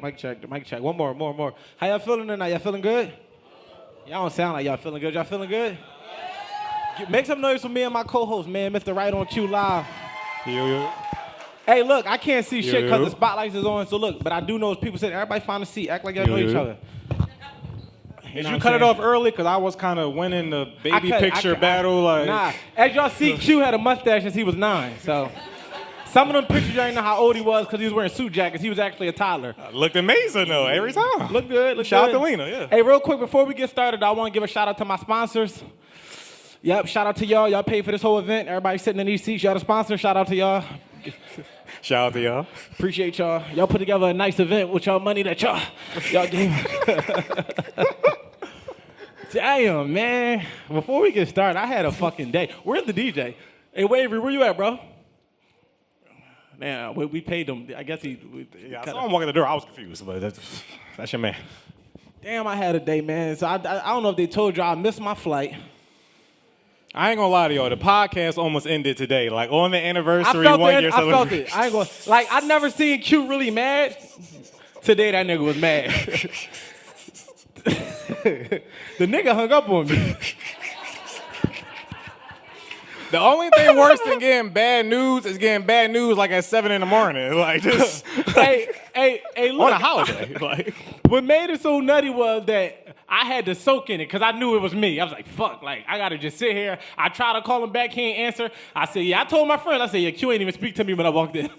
Mic check. One more. How y'all feeling tonight? Y'all feeling good? Y'all don't sound like y'all feeling good. Y'all feeling good? Make some noise for me and my co-host, man, Mr. Right on Cue Live. Yo. Hey, look, I can't see shit because the spotlights is on, so look, but I do know people said everybody find a seat, act like y'all know each other. Did you cut it off early? Because I was kind of winning the baby picture battle. Nah, as y'all see, Q had a mustache since he was 9, so. Some of them pictures, y'all didn't know how old he was because he was wearing suit jackets. He was actually a toddler. Looked amazing, though, every time. Look good. Shout out to Lena, yeah. Hey, real quick, before we get started, I want to give a shout out to my sponsors. Yep, shout out to y'all. Y'all paid for this whole event. Everybody sitting in these seats. Y'all the sponsor. Shout out to y'all. Shout out to y'all. Appreciate y'all. Y'all put together a nice event with y'all money that y'all gave. Damn, man. Before we get started, I had a fucking day. Where's the DJ? Hey, Wavery, where you at, bro? Man, we paid him. I guess I saw him walking the door. I was confused, but that's your man. Damn, I had a day, man. So I don't know if they told you I missed my flight. I ain't gonna lie to y'all. The podcast almost ended today. Like on the anniversary, I year. I felt it. I ain't gonna like. I never seen Q really mad. Today that nigga was mad. The nigga hung up on me. The only thing worse than getting bad news is getting bad news like at 7 in the morning. Like just hey, look. On a holiday. Like what made it so nutty was that I had to soak in it because I knew it was me. I was like, fuck, like I gotta just sit here. I tried to call him back, he ain't answer. I said, yeah, I told my friend, I said, yeah, Q ain't even speak to me when I walked in.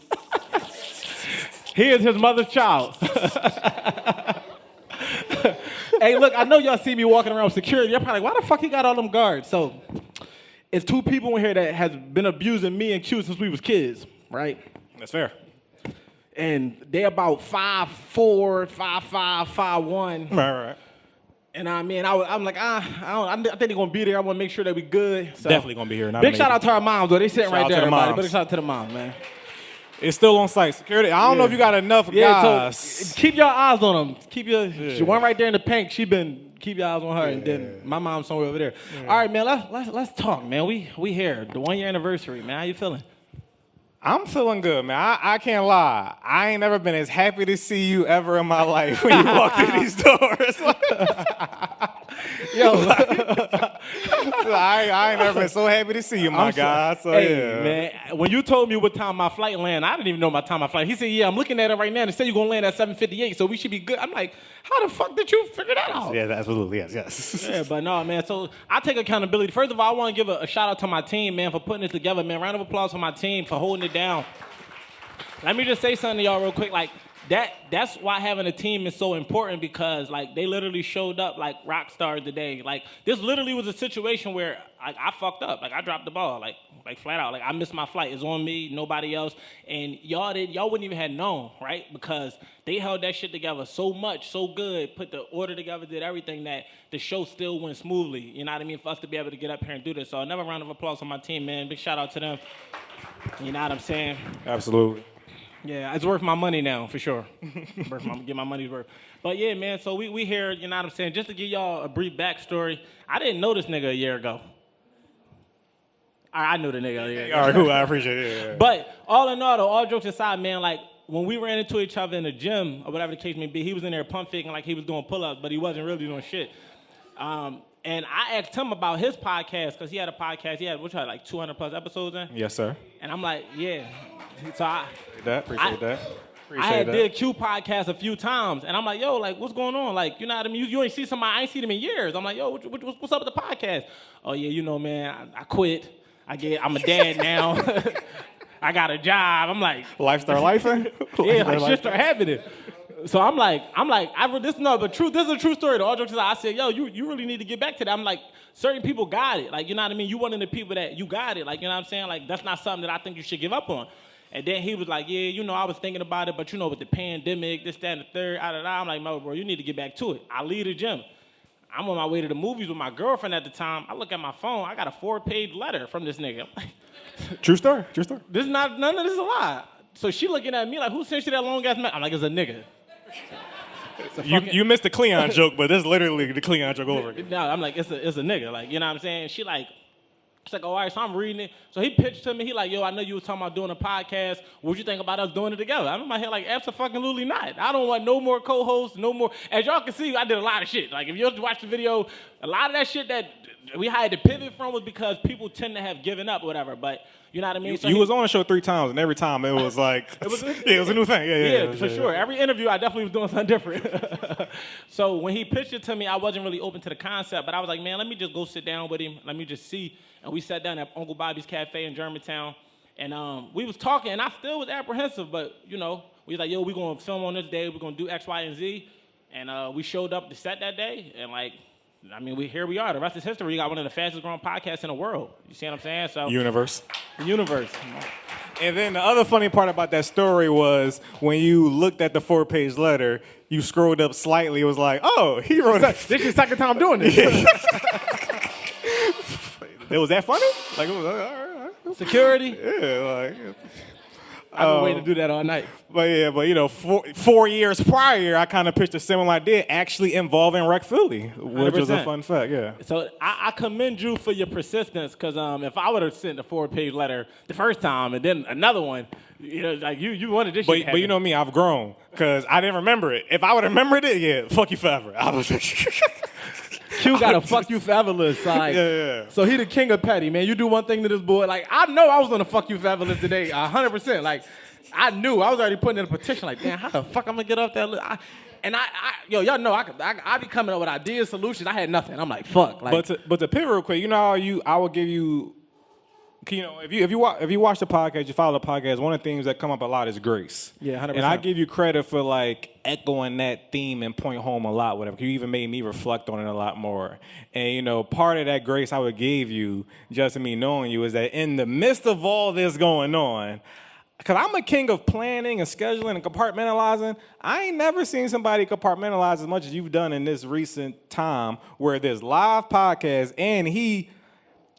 He is his mother's child. Hey, look, I know y'all see me walking around with security. You're probably like, why the fuck he got all them guards? So it's 2 people in here that has been abusing me and Q since we was kids, right? That's fair. And they about 5'4", 5'5", 5'1". Right. And I'm like, I think they're gonna be there. I want to make sure that we good. So, definitely gonna be here. Big shout out to our moms though. They sitting right there. Everybody. Big shout out to the moms, man. It's still on site. Security. I don't know if you got enough guys. So keep your eyes on them. Keep your one right there in the pink. Keep your eyes on her, and then my mom's somewhere over there. Yeah. All right, man. Let's talk, man. We here. The 1 year anniversary, man. How you feeling? I'm feeling good, man. I can't lie. I ain't never been as happy to see you ever in my life when you walk through these doors. Yo, I ain't never been so happy to see you, my guy. So, hey, man, when you told me what time my flight land, I didn't even know my time my flight. He said, yeah, I'm looking at it right now. And it said you're going to land at 7:58, so we should be good. I'm like, how the fuck did you figure that out? Yeah, absolutely, yes. Yeah, but no, man, so I take accountability. First of all, I want to give a shout out to my team, man, for putting it together, man. Round of applause for my team for holding it down. Let me just say something to y'all real quick. Like, that's why having a team is so important because, like, they literally showed up like rock stars today. Like, this literally was a situation where I fucked up. Like, I dropped the ball, like flat out. Like, I missed my flight. It's on me, nobody else. And y'all wouldn't even have known, right? Because they held that shit together so much, so good, put the order together, did everything that the show still went smoothly. You know what I mean? For us to be able to get up here and do this. So another round of applause for my team, man. Big shout out to them. You know what I'm saying? Absolutely. Yeah, it's worth my money now, for sure. Get my money's worth. But yeah, man, so we here, you know what I'm saying? Just to give y'all a brief backstory, I didn't know this nigga a year ago. I knew the nigga a year ago. All right, cool, I appreciate it. Yeah. But all in all, though, all jokes aside, man, like, when we ran into each other in the gym, or whatever the case may be, he was in there pump faking like he was doing pull-ups, but he wasn't really doing shit. And I asked him about his podcast, because he had a podcast. He had, like 200-plus episodes in? Yes, sir. And I'm like, yeah. So Appreciate that. I had did Q podcast a few times, and I'm like, yo, like, what's going on? Like, you know what I mean? You ain't see somebody, I ain't seen them in years. I'm like, yo, what's up with the podcast? Oh, yeah, you know, man, I quit. I'm a dad now. I got a job. I'm like. Lifestyle lifing? Yeah, like shit start happening. So I'm like, this is a true story. All jokes aside, I said, yo, you really need to get back to that. I'm like, certain people got it. Like, you know what I mean? You one of the people that you got it. Like, you know what I'm saying? Like, that's not something that I think you should give up on. And then he was like, yeah, you know, I was thinking about it, but you know, with the pandemic, this, that, and the third, I'm like, no, bro, you need to get back to it. I leave the gym. I'm on my way to the movies with my girlfriend at the time. I look at my phone. I got a 4-page letter from this nigga. I'm like, True story. This is none of this is a lie. So she looking at me like, who sent you that long-ass message? I'm like, it's a nigga. You missed the Cleon joke, but this is literally the Cleon joke over again. No, I'm like, it's a nigga. Like, you know what I'm saying? She like, She's like, all right, so I'm reading it. So he pitched to me. He like, yo, I know you was talking about doing a podcast. What'd you think about us doing it together? I'm in my head like, absolutely not. I don't want no more co-hosts, no more. As y'all can see, I did a lot of shit. Like, if you watch the video, a lot of that shit that we had to pivot from was because people tend to have given up or whatever. But you know what I mean? So you was on the show 3 times, and every time it was like, it was a new thing. Yeah, for sure. Every interview, I definitely was doing something different. So when he pitched it to me, I wasn't really open to the concept. But I was like, man, let me just go sit down with him. Let me just see. And we sat down at Uncle Bobby's Cafe in Germantown. And we was talking, and I still was apprehensive. But, you know, we was like, yo, we're going to film on this day. We're going to do X, Y, and Z. And we showed up to set that day. And, like, I mean, here we are. The rest is history. We got one of the fastest growing podcasts in the world. You see what I'm saying? So Universe. The universe. And then the other funny part about that story was when you looked at the 4-page letter, you scrolled up slightly. It was like, oh, he wrote it. This is the second time doing this. It was that funny? Like, it was all right. Security? Yeah, like. I've been waiting to do that all night. But you know, 4 years prior, I kind of pitched a similar idea, actually involving Rec Philly, which 100%. was a fun fact, yeah. So I commend you for your persistence, because if I would have sent a 4-page letter the first time and then another one, you know, like you wanted this shit to happen. But you know me, I've grown, because I didn't remember it. If I would have remembered it, yeah, fuck you forever. I was Q got a fuck you forever list. Like, yeah. So he the king of petty, man. You do one thing to this boy. Like, I know I was on the fuck you forever list today, 100%. Like, I knew. I was already putting in a petition. Like, damn, how the fuck I'm gonna get up that list? Y'all know I be coming up with ideas, solutions. I had nothing. I'm like, fuck. Like, but to pivot real quick, you know how I will give you. You know, if you watch the podcast, you follow the podcast, one of the things that come up a lot is grace. Yeah, 100%. And I give you credit for like echoing that theme and point home a lot, whatever. You even made me reflect on it a lot more. And you know, part of that grace I would give you, just in me knowing you, is that in the midst of all this going on, because I'm a king of planning and scheduling and compartmentalizing, I ain't never seen somebody compartmentalize as much as you've done in this recent time, where there's live podcasts and he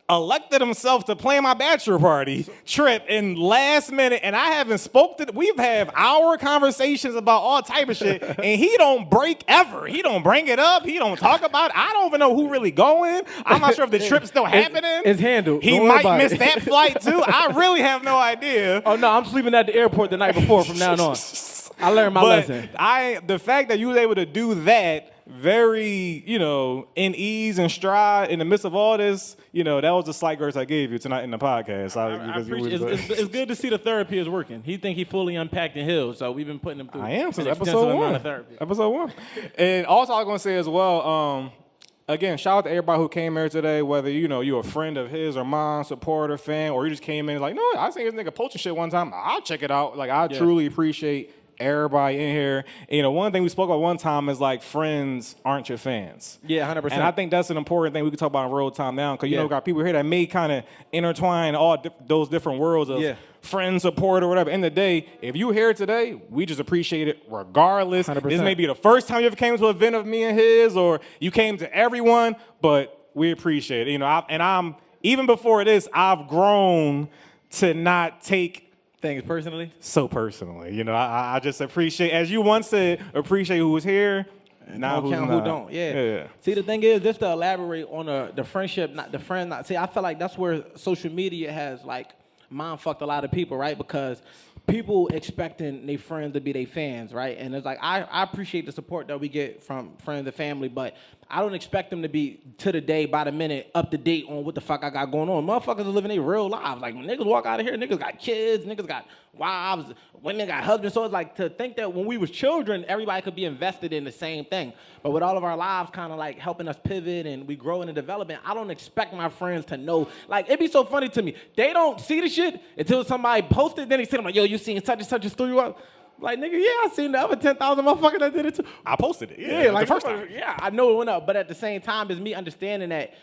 elected himself to plan my bachelor party trip in last minute, and I haven't spoke to. We've had hour conversations about all type of shit, and he don't break ever. He don't bring it up. He don't talk about it. I don't even know who really going. I'm not sure if the trip's still happening. It's handled. He might miss that flight too. I really have no idea. Oh no, I'm sleeping at the airport the night before from now on. I learned my lesson. The fact that you was able to do that very, you know, in ease and stride in the midst of all this, you know, that was the slight grace I gave you tonight in the podcast. I appreciate it. It's good to see the therapy is working. He think he fully unpacked and healed, so we've been putting him through. I am since an episode amount 1. of therapy. Episode 1. And also I was going to say as well, again, shout out to everybody who came here today, whether, you know, you're a friend of his or mine, supporter, fan, or you just came in like, no, I seen this nigga poaching shit one time. I'll check it out. Like, I truly appreciate everybody in here. And, you know, one thing we spoke about one time is like friends aren't your fans. Yeah, 100%. And I think that's an important thing we can talk about in real time now, because you know, we got people here that may kind of intertwine all those different worlds of friend, support, or whatever. In the day, if you here today, we just appreciate it regardless. 100%. This may be the first time you ever came to an event of me and his, or you came to everyone, but we appreciate it. You know, I'm even before this, I've grown to not take things personally? So personally. You know, I just appreciate, as you once said, appreciate who was here, now who's not. Who don't. Yeah. See, the thing is, just to elaborate on the friendship, not the friend, not, see, I feel like that's where social media has, like, mind-fucked a lot of people, right? Because people expecting their friends to be their fans, right? And it's like, I appreciate the support that we get from friends and family, but I don't expect them to be to the day, by the minute, up to date on what the fuck I got going on. Motherfuckers are living their real lives. Like, when niggas walk out of here, niggas got kids, niggas got wives, women got husbands. So it's like, to think that when we was children, everybody could be invested in the same thing. But with all of our lives kind of like helping us pivot and we grow in the development, I don't expect my friends to know. Like, it'd be so funny to me. They don't see the shit until somebody posted, then they say, like, yo, you seen such and such threw you up? Like, nigga, yeah, I seen the other 10,000 motherfuckers that did it too. I posted it. Yeah, like the first time. Yeah, I know it went up. But at the same time, it's me understanding that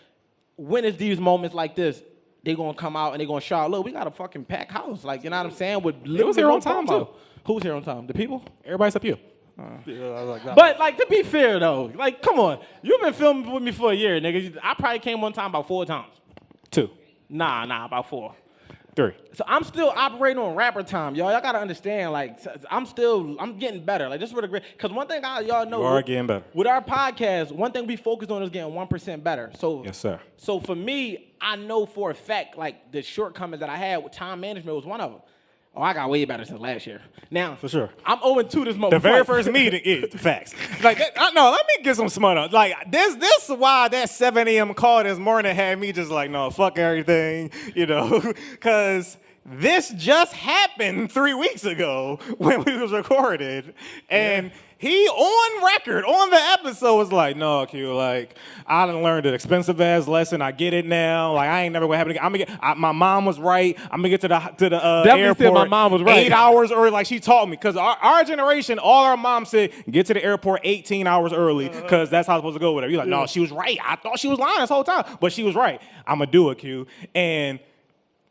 when it's these moments like this, they gonna come out and they gonna shout, look, we got a fucking packed house. Like, you know what I'm saying? With it was here on time, too. Who's here on time? The people? Everybody except you. But, like, to be fair, though, like, come on. You've been filming with me for a year, nigga. I probably came one time about 4 times. 2. Nah, about 4. 3. So I'm still operating on rapper time, y'all. Y'all gotta understand, like, I'm getting better. Like, this is what because one thing y'all know. You are getting better. With our podcast, one thing we focus on is getting 1% better. So yes, sir. So for me, I know for a fact, like, the shortcomings that I had with time management was one of them. Oh, I got way better since last year. Now, for sure, I'm 0-2 this month. The very first meeting is facts. Like, no, let me get some smut up. Like, this is why that 7 a.m. call this morning had me just like, no, fuck everything, because this just happened 3 weeks ago when we was recorded, and he on record on the episode was like, no, Q, like, I done learned an expensive ass lesson. I get it now. Like, I ain't never gonna happen again. My mom was right. I'm gonna get to the airport. Said my mom was right. 8 hours early, like she taught me. Because our generation, all our moms said, get to the airport 18 hours early, because that's how it's supposed to go with her. You're like, no, she was right. I thought she was lying this whole time, but she was right. I'm gonna do it, Q. And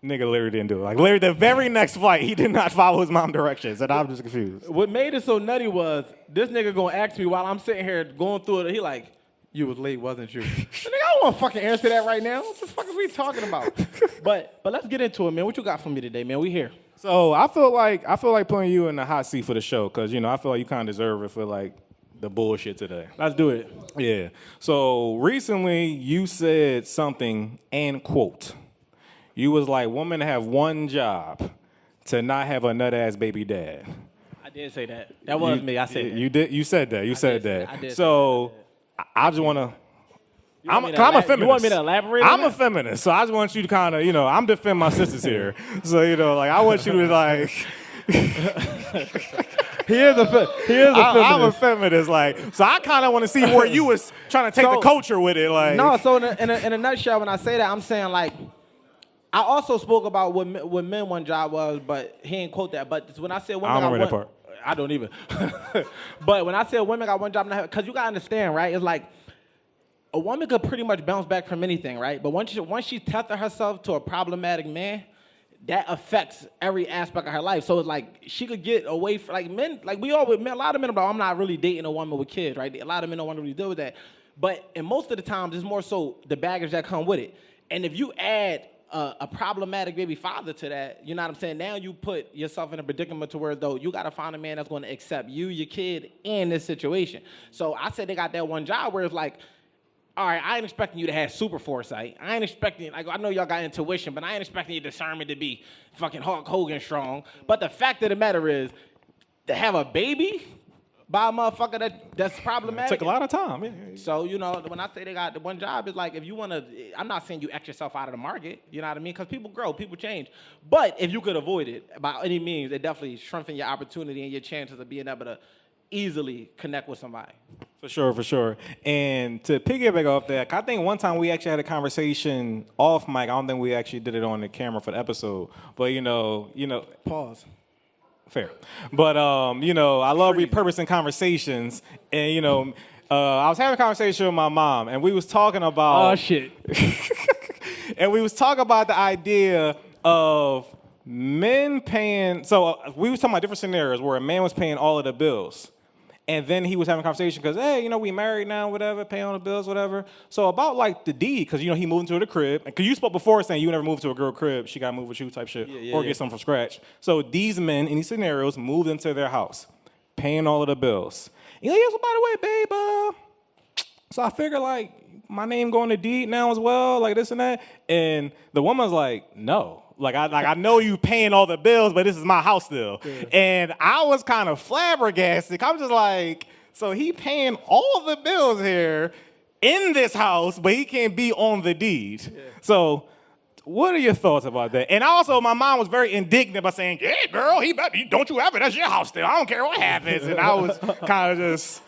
nigga literally didn't do it. Like, literally the very next flight, he did not follow his mom's directions, and I'm just confused. What made it so nutty was this nigga gonna ask me while I'm sitting here going through it. He like, you was late, wasn't you? Nigga, I don't want to fucking answer that right now. What the fuck is we talking about? But let's get into it, man. What you got for me today, man? We here. So I feel like putting you in the hot seat for the show, because I feel like you kind of deserve it for like the bullshit today. Let's do it. Yeah. So recently you said something, and quote, you was like, women have one job, to not have a nut-ass baby dad. I did say that. That was me. I said that. You did. You said that. You said that. I did. So I just want to. I'm a feminist. You want me to elaborate? I'm a feminist, so I just want you to kind of, I'm defending my sisters here. So like, I want you to like. He is a feminist. I'm a feminist, like, so I kind of want to see where you was trying to take the culture with it, like. No, so in a nutshell, when I say that, I'm saying like. I also spoke about what men one job was, but he didn't quote that. But when I said women, I don't remember that part. I don't even. But when I said women got one job, because you gotta understand, right? It's like a woman could pretty much bounce back from anything, right? But once she tether herself to a problematic man, that affects every aspect of her life. So it's like she could get away from, like, men, like a lot of men are like, I'm not really dating a woman with kids, right? A lot of men don't want to really deal with that. But in most of the times, it's more so the baggage that come with it. And if you add a problematic baby father to that, you know what I'm saying? Now you put yourself in a predicament to where, though, you got to find a man that's going to accept you, your kid, in this situation. So I said they got that one job where it's like, all right, I ain't expecting you to have super foresight. I ain't expecting, like, I know y'all got intuition, but I ain't expecting your discernment to be fucking Hulk Hogan strong. But the fact of the matter is, to have a baby by a motherfucker that's problematic. It took a lot of time. Yeah. So, when I say they got the one job, it's like, if you want to, I'm not saying you X yourself out of the market, you know what I mean? Because people grow, people change. But if you could avoid it by any means, it definitely strengthens your opportunity and your chances of being able to easily connect with somebody. For sure. And to piggyback off that, I think one time we actually had a conversation off mic. I don't think we actually did it on the camera for the episode. But, Pause. Fair. But, I love repurposing conversations. And, I was having a conversation with my mom, and we was talking about... Oh, shit. And we was talking about the idea of men paying... So we was talking about different scenarios where a man was paying all of the bills. And then he was having a conversation because, hey, we married now, whatever, paying all the bills, whatever. So about, like, the deed, because, he moved into the crib. Because you spoke before saying you never moved to a girl crib. She got to move with you type shit. Get something from scratch. So these men, in these scenarios, moved into their house, paying all of the bills. And he's like, so by the way, babe, so I figure, like, my name going to deed now as well, like this and that. And the woman's like, no. Like I know you paying all the bills, but this is my house still. Yeah. And I was kind of flabbergasted. I'm just like, so he paying all the bills here in this house, but he can't be on the deed. Yeah. So what are your thoughts about that? And also, my mom was very indignant by saying, yeah, girl, don't you have it. That's your house still. I don't care what happens. And I was kind of just...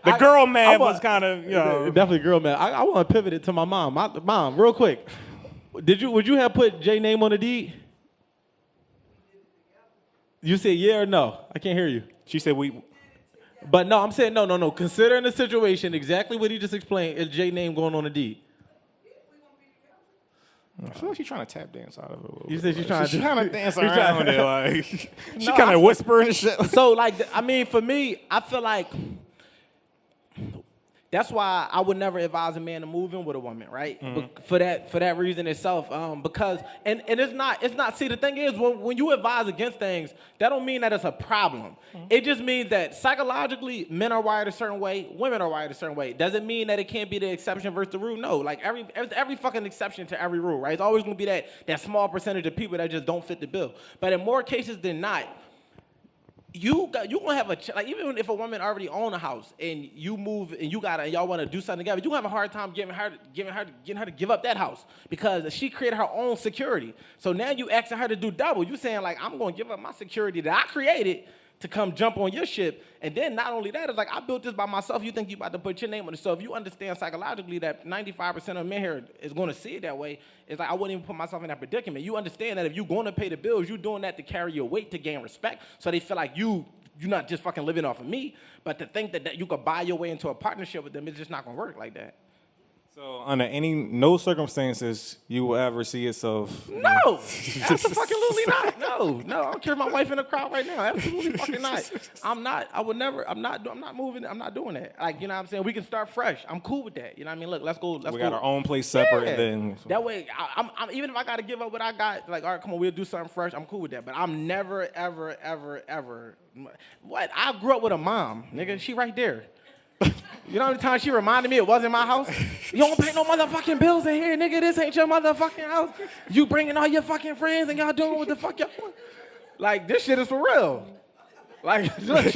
The girl man was kind of, Definitely girl man. I want to pivot it to my mom. Mom, real quick. Would you have put Jay name on the deed? You said yeah or no? I can't hear you. She said we. But no, I'm saying no. Considering the situation, exactly what he just explained, is Jay name going on the deed? I feel like she's trying to tap dance out of it a little bit. You said she's trying to dance around it, like she kind of whispering and shit. So, like, for me, I feel like that's why I would never advise a man to move in with a woman, right? For that reason itself, because and it's not. See, the thing is, when you advise against things, that don't mean that it's a problem. It just means that psychologically, men are wired a certain way, women are wired a certain way. Does it mean that it can't be the exception versus the rule? No, like every fucking exception to every rule, right? It's always gonna be that small percentage of people that just don't fit the bill. But in more cases than not, you gonna have like, even if a woman already own a house and you move and y'all want to do something together, you gonna have a hard time getting her to give up that house because she created her own security. So now you asking her to do double. You saying like, I'm gonna give up my security that I created to come jump on your ship. And then not only that, it's like, I built this by myself. You think you about to put your name on it. So if you understand psychologically that 95% of men here is going to see it that way, it's like, I wouldn't even put myself in that predicament. You understand that if you're going to pay the bills, you're doing that to carry your weight, to gain respect. So they feel like you're not just fucking living off of me, but to think that you could buy your way into a partnership with them, it's just not going to work like that. So under no circumstances you will ever see yourself. No, absolutely not. No, I don't care if my wife in the crowd right now. Absolutely fucking not. I'm not. I would never. I'm not moving. I'm not doing that. Like, you know what I'm saying? We can start fresh. I'm cool with that. You know what I mean? Look, let's go. We got our own place separate. Yeah. Then that way, I'm even if I got to give up what I got, like, all right, come on, we'll do something fresh. I'm cool with that. But I'm never, ever, ever, ever. What? I grew up with a mom, nigga. She right there. You know how many times she reminded me it wasn't my house? You don't pay no motherfucking bills in here, nigga. This ain't your motherfucking house. You bringing all your fucking friends and y'all doing what the fuck y'all want. Like, this shit is for real. Like, look,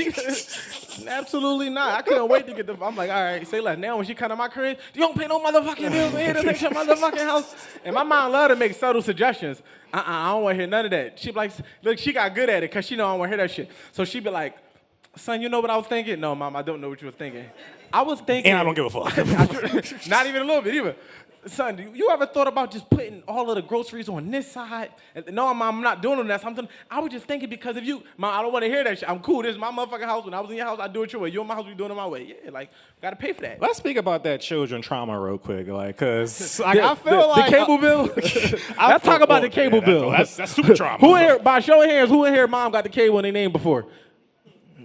absolutely not. I couldn't wait to get I'm like, all right, say less. Now when she come to my crib, you don't pay no motherfucking bills in here. This ain't your motherfucking house. And my mom love to make subtle suggestions. I don't want to hear none of that. She be like, look, she got good at it because she know I don't want to hear that shit. So she be like, son, you know what I was thinking? No, Mom, I don't know what you were thinking. I was thinking... And I don't give a fuck. Not even a little bit, either. Son, you ever thought about just putting all of the groceries on this side? And, no, Mom, I'm not doing that. I was just thinking because if you... Mom, I don't want to hear that shit. I'm cool. This is my motherfucking house. When I was in your house, I do it your way. You're in my house, we doing it my way. Yeah, like, got to pay for that. Let's speak about that children trauma real quick, like, because like, I feel like... The cable bill? Let's talk about the cable bill. That's super trauma. Who in here, by show of hands, who in here mom got the cable in their name before?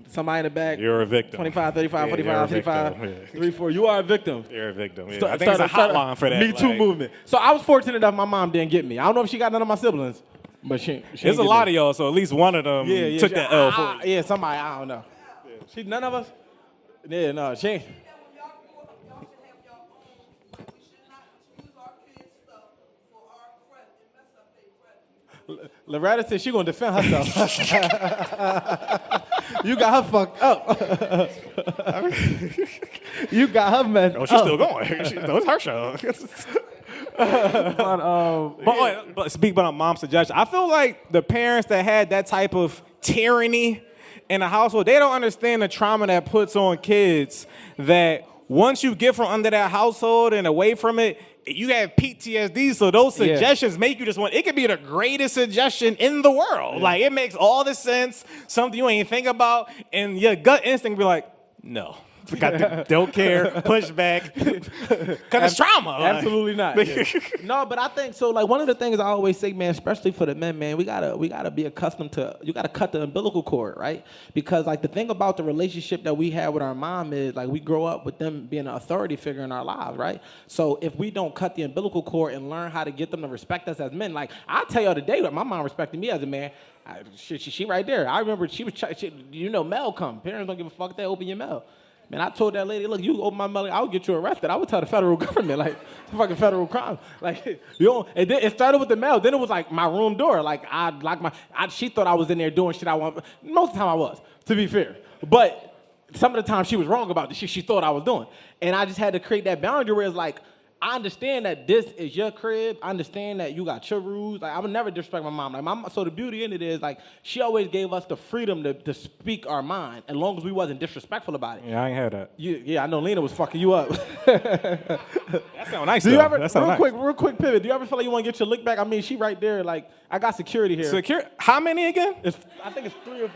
Somebody in the back. You're a victim. 25, 35, 45, 55, 3, 4. You are a victim. You're a victim. Yeah. I think it's a hotline for that. Me Too movement. So I was fortunate enough my mom didn't get me. I don't know if she got none of my siblings, but she there's a lot of y'all, so at least one of them took that L for you. Yeah, somebody, I don't know. She, none of us? Yeah, no, she ain't. Loretta said she gonna defend herself. You got her fucked up. You got her messed up. Oh, she's still going. It's her show. But speak about mom's suggestion. I feel like the parents that had that type of tyranny in the household, they don't understand the trauma that puts on kids, that once you get from under that household and away from it, you have PTSD, so those suggestions make you just want, it could be the greatest suggestion in the world. Like, it makes all the sense, something you ain't even think about, and your gut instinct be like, no. Don't care, push back, because it's trauma. Absolutely not. No, but I think so. Like, one of the things I always say, man, especially for the men, man, we gotta be accustomed to. You gotta cut the umbilical cord, right? Because like the thing about the relationship that we have with our mom is like we grow up with them being an authority figure in our lives, right? So if we don't cut the umbilical cord and learn how to get them to respect us as men, like I'll tell y'all today that my mom respected me as a man. She right there. I remember she was, mail come. Parents don't give a fuck. They open your mail. Man, I told that lady, look, you open my mail, I'll get you arrested. I would tell the federal government, like, it's a fucking federal crime. Like, and then it started with the mail. Then it was like my room door. Like, she thought I was in there doing shit I want. Most of the time I was, to be fair. But some of the time she was wrong about the shit she thought I was doing. And I just had to create that boundary where it's like, I understand that this is your crib. I understand that you got your rules. Like, I would never disrespect my mom. Like, so the beauty in it is, like, she always gave us the freedom to speak our mind, as long as we wasn't disrespectful about it. Yeah, I ain't had that. Yeah, I know Lena was fucking you up. That sound nice, Do you ever, real quick pivot, do you ever feel like you want to get your lick back? I mean, she right there, like, I got security here. How many again? I think it's 3 or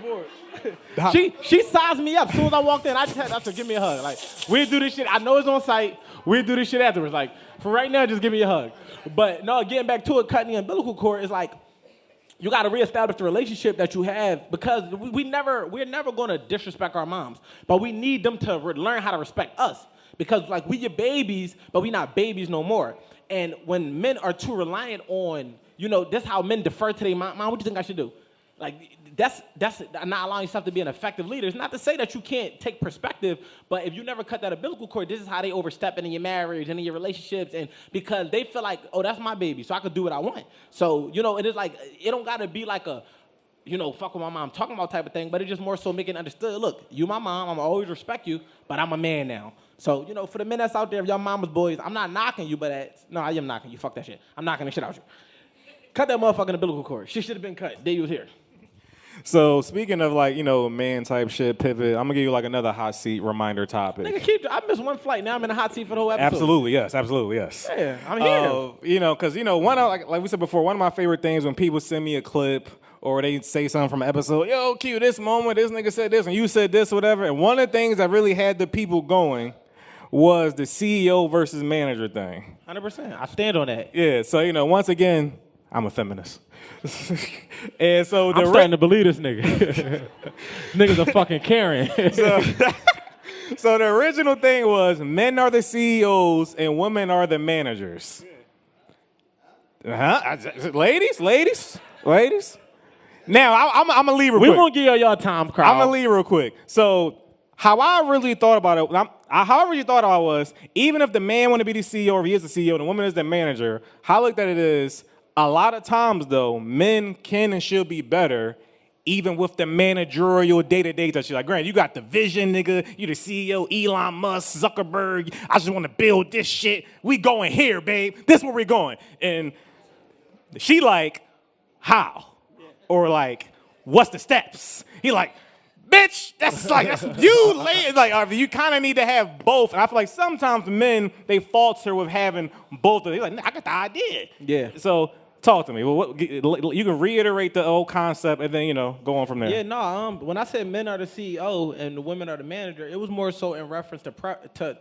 4. She sized me up. As soon as I walked in, I said, give me a hug. Like, we'll do this shit. I know it's on site. We'll do this shit afterwards. Like, for right now, just give me a hug. But no, getting back to it, cutting the umbilical cord is like, you got to reestablish the relationship that you have, because we're never going to disrespect our moms, but we need them to learn how to respect us. because like we your babies, but we not babies no more. And when men are too reliant on, that's how men defer to their mom. Mom, what do you think I should do? Like that's not allowing yourself to be an effective leader. It's not to say that you can't take perspective, but if you never cut that umbilical cord, this is how they overstep in your marriage and in your relationships, and because they feel like, oh, that's my baby, so I could do what I want. So it is like it don't gotta be like a fuck with my mom talking about type of thing, but it's just more so making understood. Look, you my mom, I'm gonna always respect you, but I'm a man now. So, for the men that's out there, if y'all mama's boys, I'm not knocking you, but no, I am knocking you. Fuck that shit. I'm knocking the shit out you. Cut that motherfucking umbilical cord. Shit should have been cut. Day you was here. So speaking of man type shit, pivot, I'm gonna give you another hot seat reminder topic. Nigga, I missed one flight. Now I'm in the hot seat for the whole episode. Absolutely, yes. Yeah, I'm here. Because one of, like we said before, one of my favorite things when people send me a clip or they say something from an episode, yo, Q, this moment, this nigga said this and you said this or whatever. And one of the things that really had the people going was the CEO versus manager thing. 100%. I stand on that. Yeah, so once again, I'm a feminist. And so I'm starting to believe this nigga. Niggas are fucking Karen. So the original thing was men are the CEOs and women are the managers. Ladies. Now I'm gonna leave real quick. We won't give y'all time, crowd. I'm gonna leave real quick. So how I really thought about it, how I really thought about it was, even if the man want to be the CEO or he is the CEO and the woman is the manager, how I looked at it is, a lot of times, though, men can and should be better, even with the managerial day-to-day that you're like, Grant, you got the vision, nigga. You the CEO, Elon Musk, Zuckerberg. I just want to build this shit. We going here, babe. This where we going. And she like, how? Or like, what's the steps? He like, bitch, that's you. Like, you kind of need to have both. And I feel like sometimes men, they falter with having both of them. They're like, I got the idea. Yeah. So talk to me. Well, you can reiterate the old concept and then, go on from there. Yeah, no, when I said men are the CEO and the women are the manager, it was more so in reference to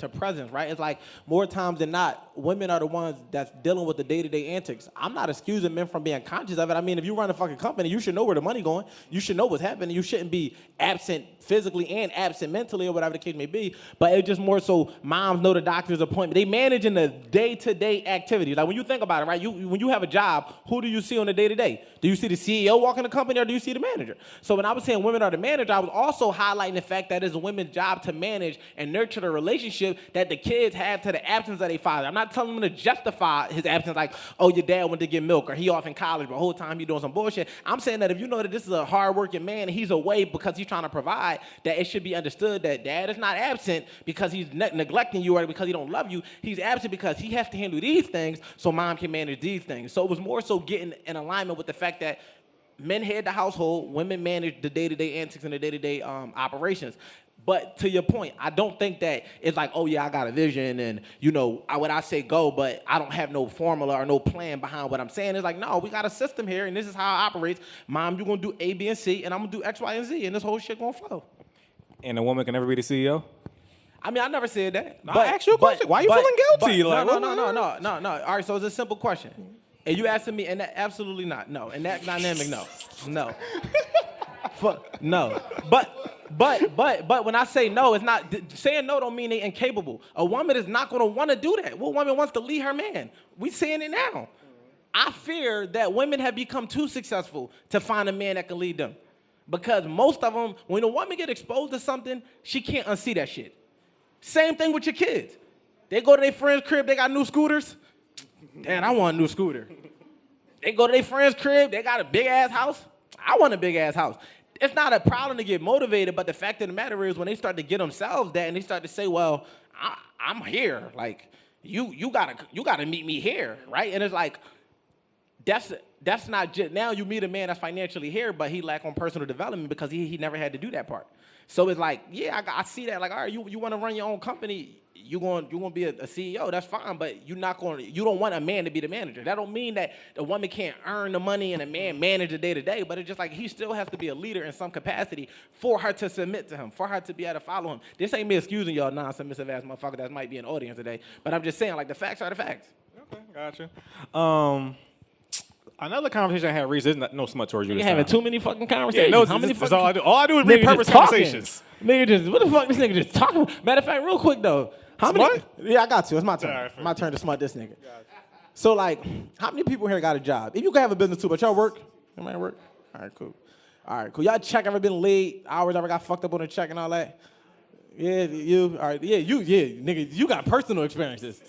presence, right? It's like more times than not, women are the ones that's dealing with the day-to-day antics. I'm not excusing men from being conscious of it. I mean, if you run a fucking company, you should know where the money going. You should know what's happening. You shouldn't be absent physically and absent mentally or whatever the case may be. But it's just more so moms know the doctor's appointment. They manage in the day-to-day activities. Like when you think about it, right? When you have a job, who do you see on the day-to-day? Do you see the CEO walking the company or do you see the manager? So when I was saying women are the manager, I was also highlighting the fact that it's a woman's job to manage and nurture the relationship that the kids have to the absence of their father. I'm not telling them to justify his absence like, oh, your dad went to get milk or he off in college, but the whole time he doing some bullshit. I'm saying that if you know that this is a hardworking man and he's away because he's trying to provide, that it should be understood that dad is not absent because he's neglecting you or because he don't love you. He's absent because he has to handle these things so mom can manage these things. So it was more so getting in alignment with the fact that men head the household, women manage the day-to-day antics and the day-to-day operations. But to your point, I don't think that it's like, oh yeah, I got a vision and when I say go, but I don't have no formula or no plan behind what I'm saying. It's like, no, we got a system here and this is how it operates. Mom, you're gonna do A, B, and C, and I'm gonna do X, Y, and Z, and this whole shit gonna flow. And a woman can never be the CEO? I mean, I never said that. I asked you a question. Why are you feeling guilty? No. All right, so it's a simple question. And you asking me, and that absolutely not. No. And that dynamic, no. No. But when I say no, it's not saying no don't mean they incapable. A woman is not gonna want to do that. What woman wants to lead her man? We saying it now. I fear that women have become too successful to find a man that can lead them. Because most of them, when a woman get exposed to something, she can't unsee that shit. Same thing with your kids. They go to their friend's crib, they got new scooters. Damn, I want a new scooter. They go to their friend's crib, they got a big-ass house. I want a big-ass house. It's not a problem to get motivated, but the fact of the matter is when they start to get themselves that and they start to say, well, I'm here. Like, you gotta meet me here, right? And it's like, that's not just, now you meet a man that's financially here, but he lack on personal development because he never had to do that part. So it's like, yeah, I see that. Like, all right, you want to run your own company, you're going to be a CEO, that's fine, but you don't want a man to be the manager. That don't mean that the woman can't earn the money and a man manage the day-to-day, but it's just like he still has to be a leader in some capacity for her to submit to him, for her to be able to follow him. This ain't me excusing y'all non-submissive ass motherfucker that might be in the audience today, but I'm just saying, like, the facts are the facts. Okay, gotcha. Another conversation I had recently, no smut towards you. You're having too many fucking conversations. Yeah, no, how many fucking, all I do is repurpose conversations. Nigga just, what the fuck this nigga just talking about? Matter of fact, real quick though, How many? Smut? Yeah, I got to. It's my turn. All right, My turn to smut this nigga. So, like, how many people here got a job? If you can have a business too, but y'all work? Anybody work? All right, cool. Y'all check ever been late? Hours ever got fucked up on the check and all that? Yeah, you. All right, yeah, nigga, you got personal experiences.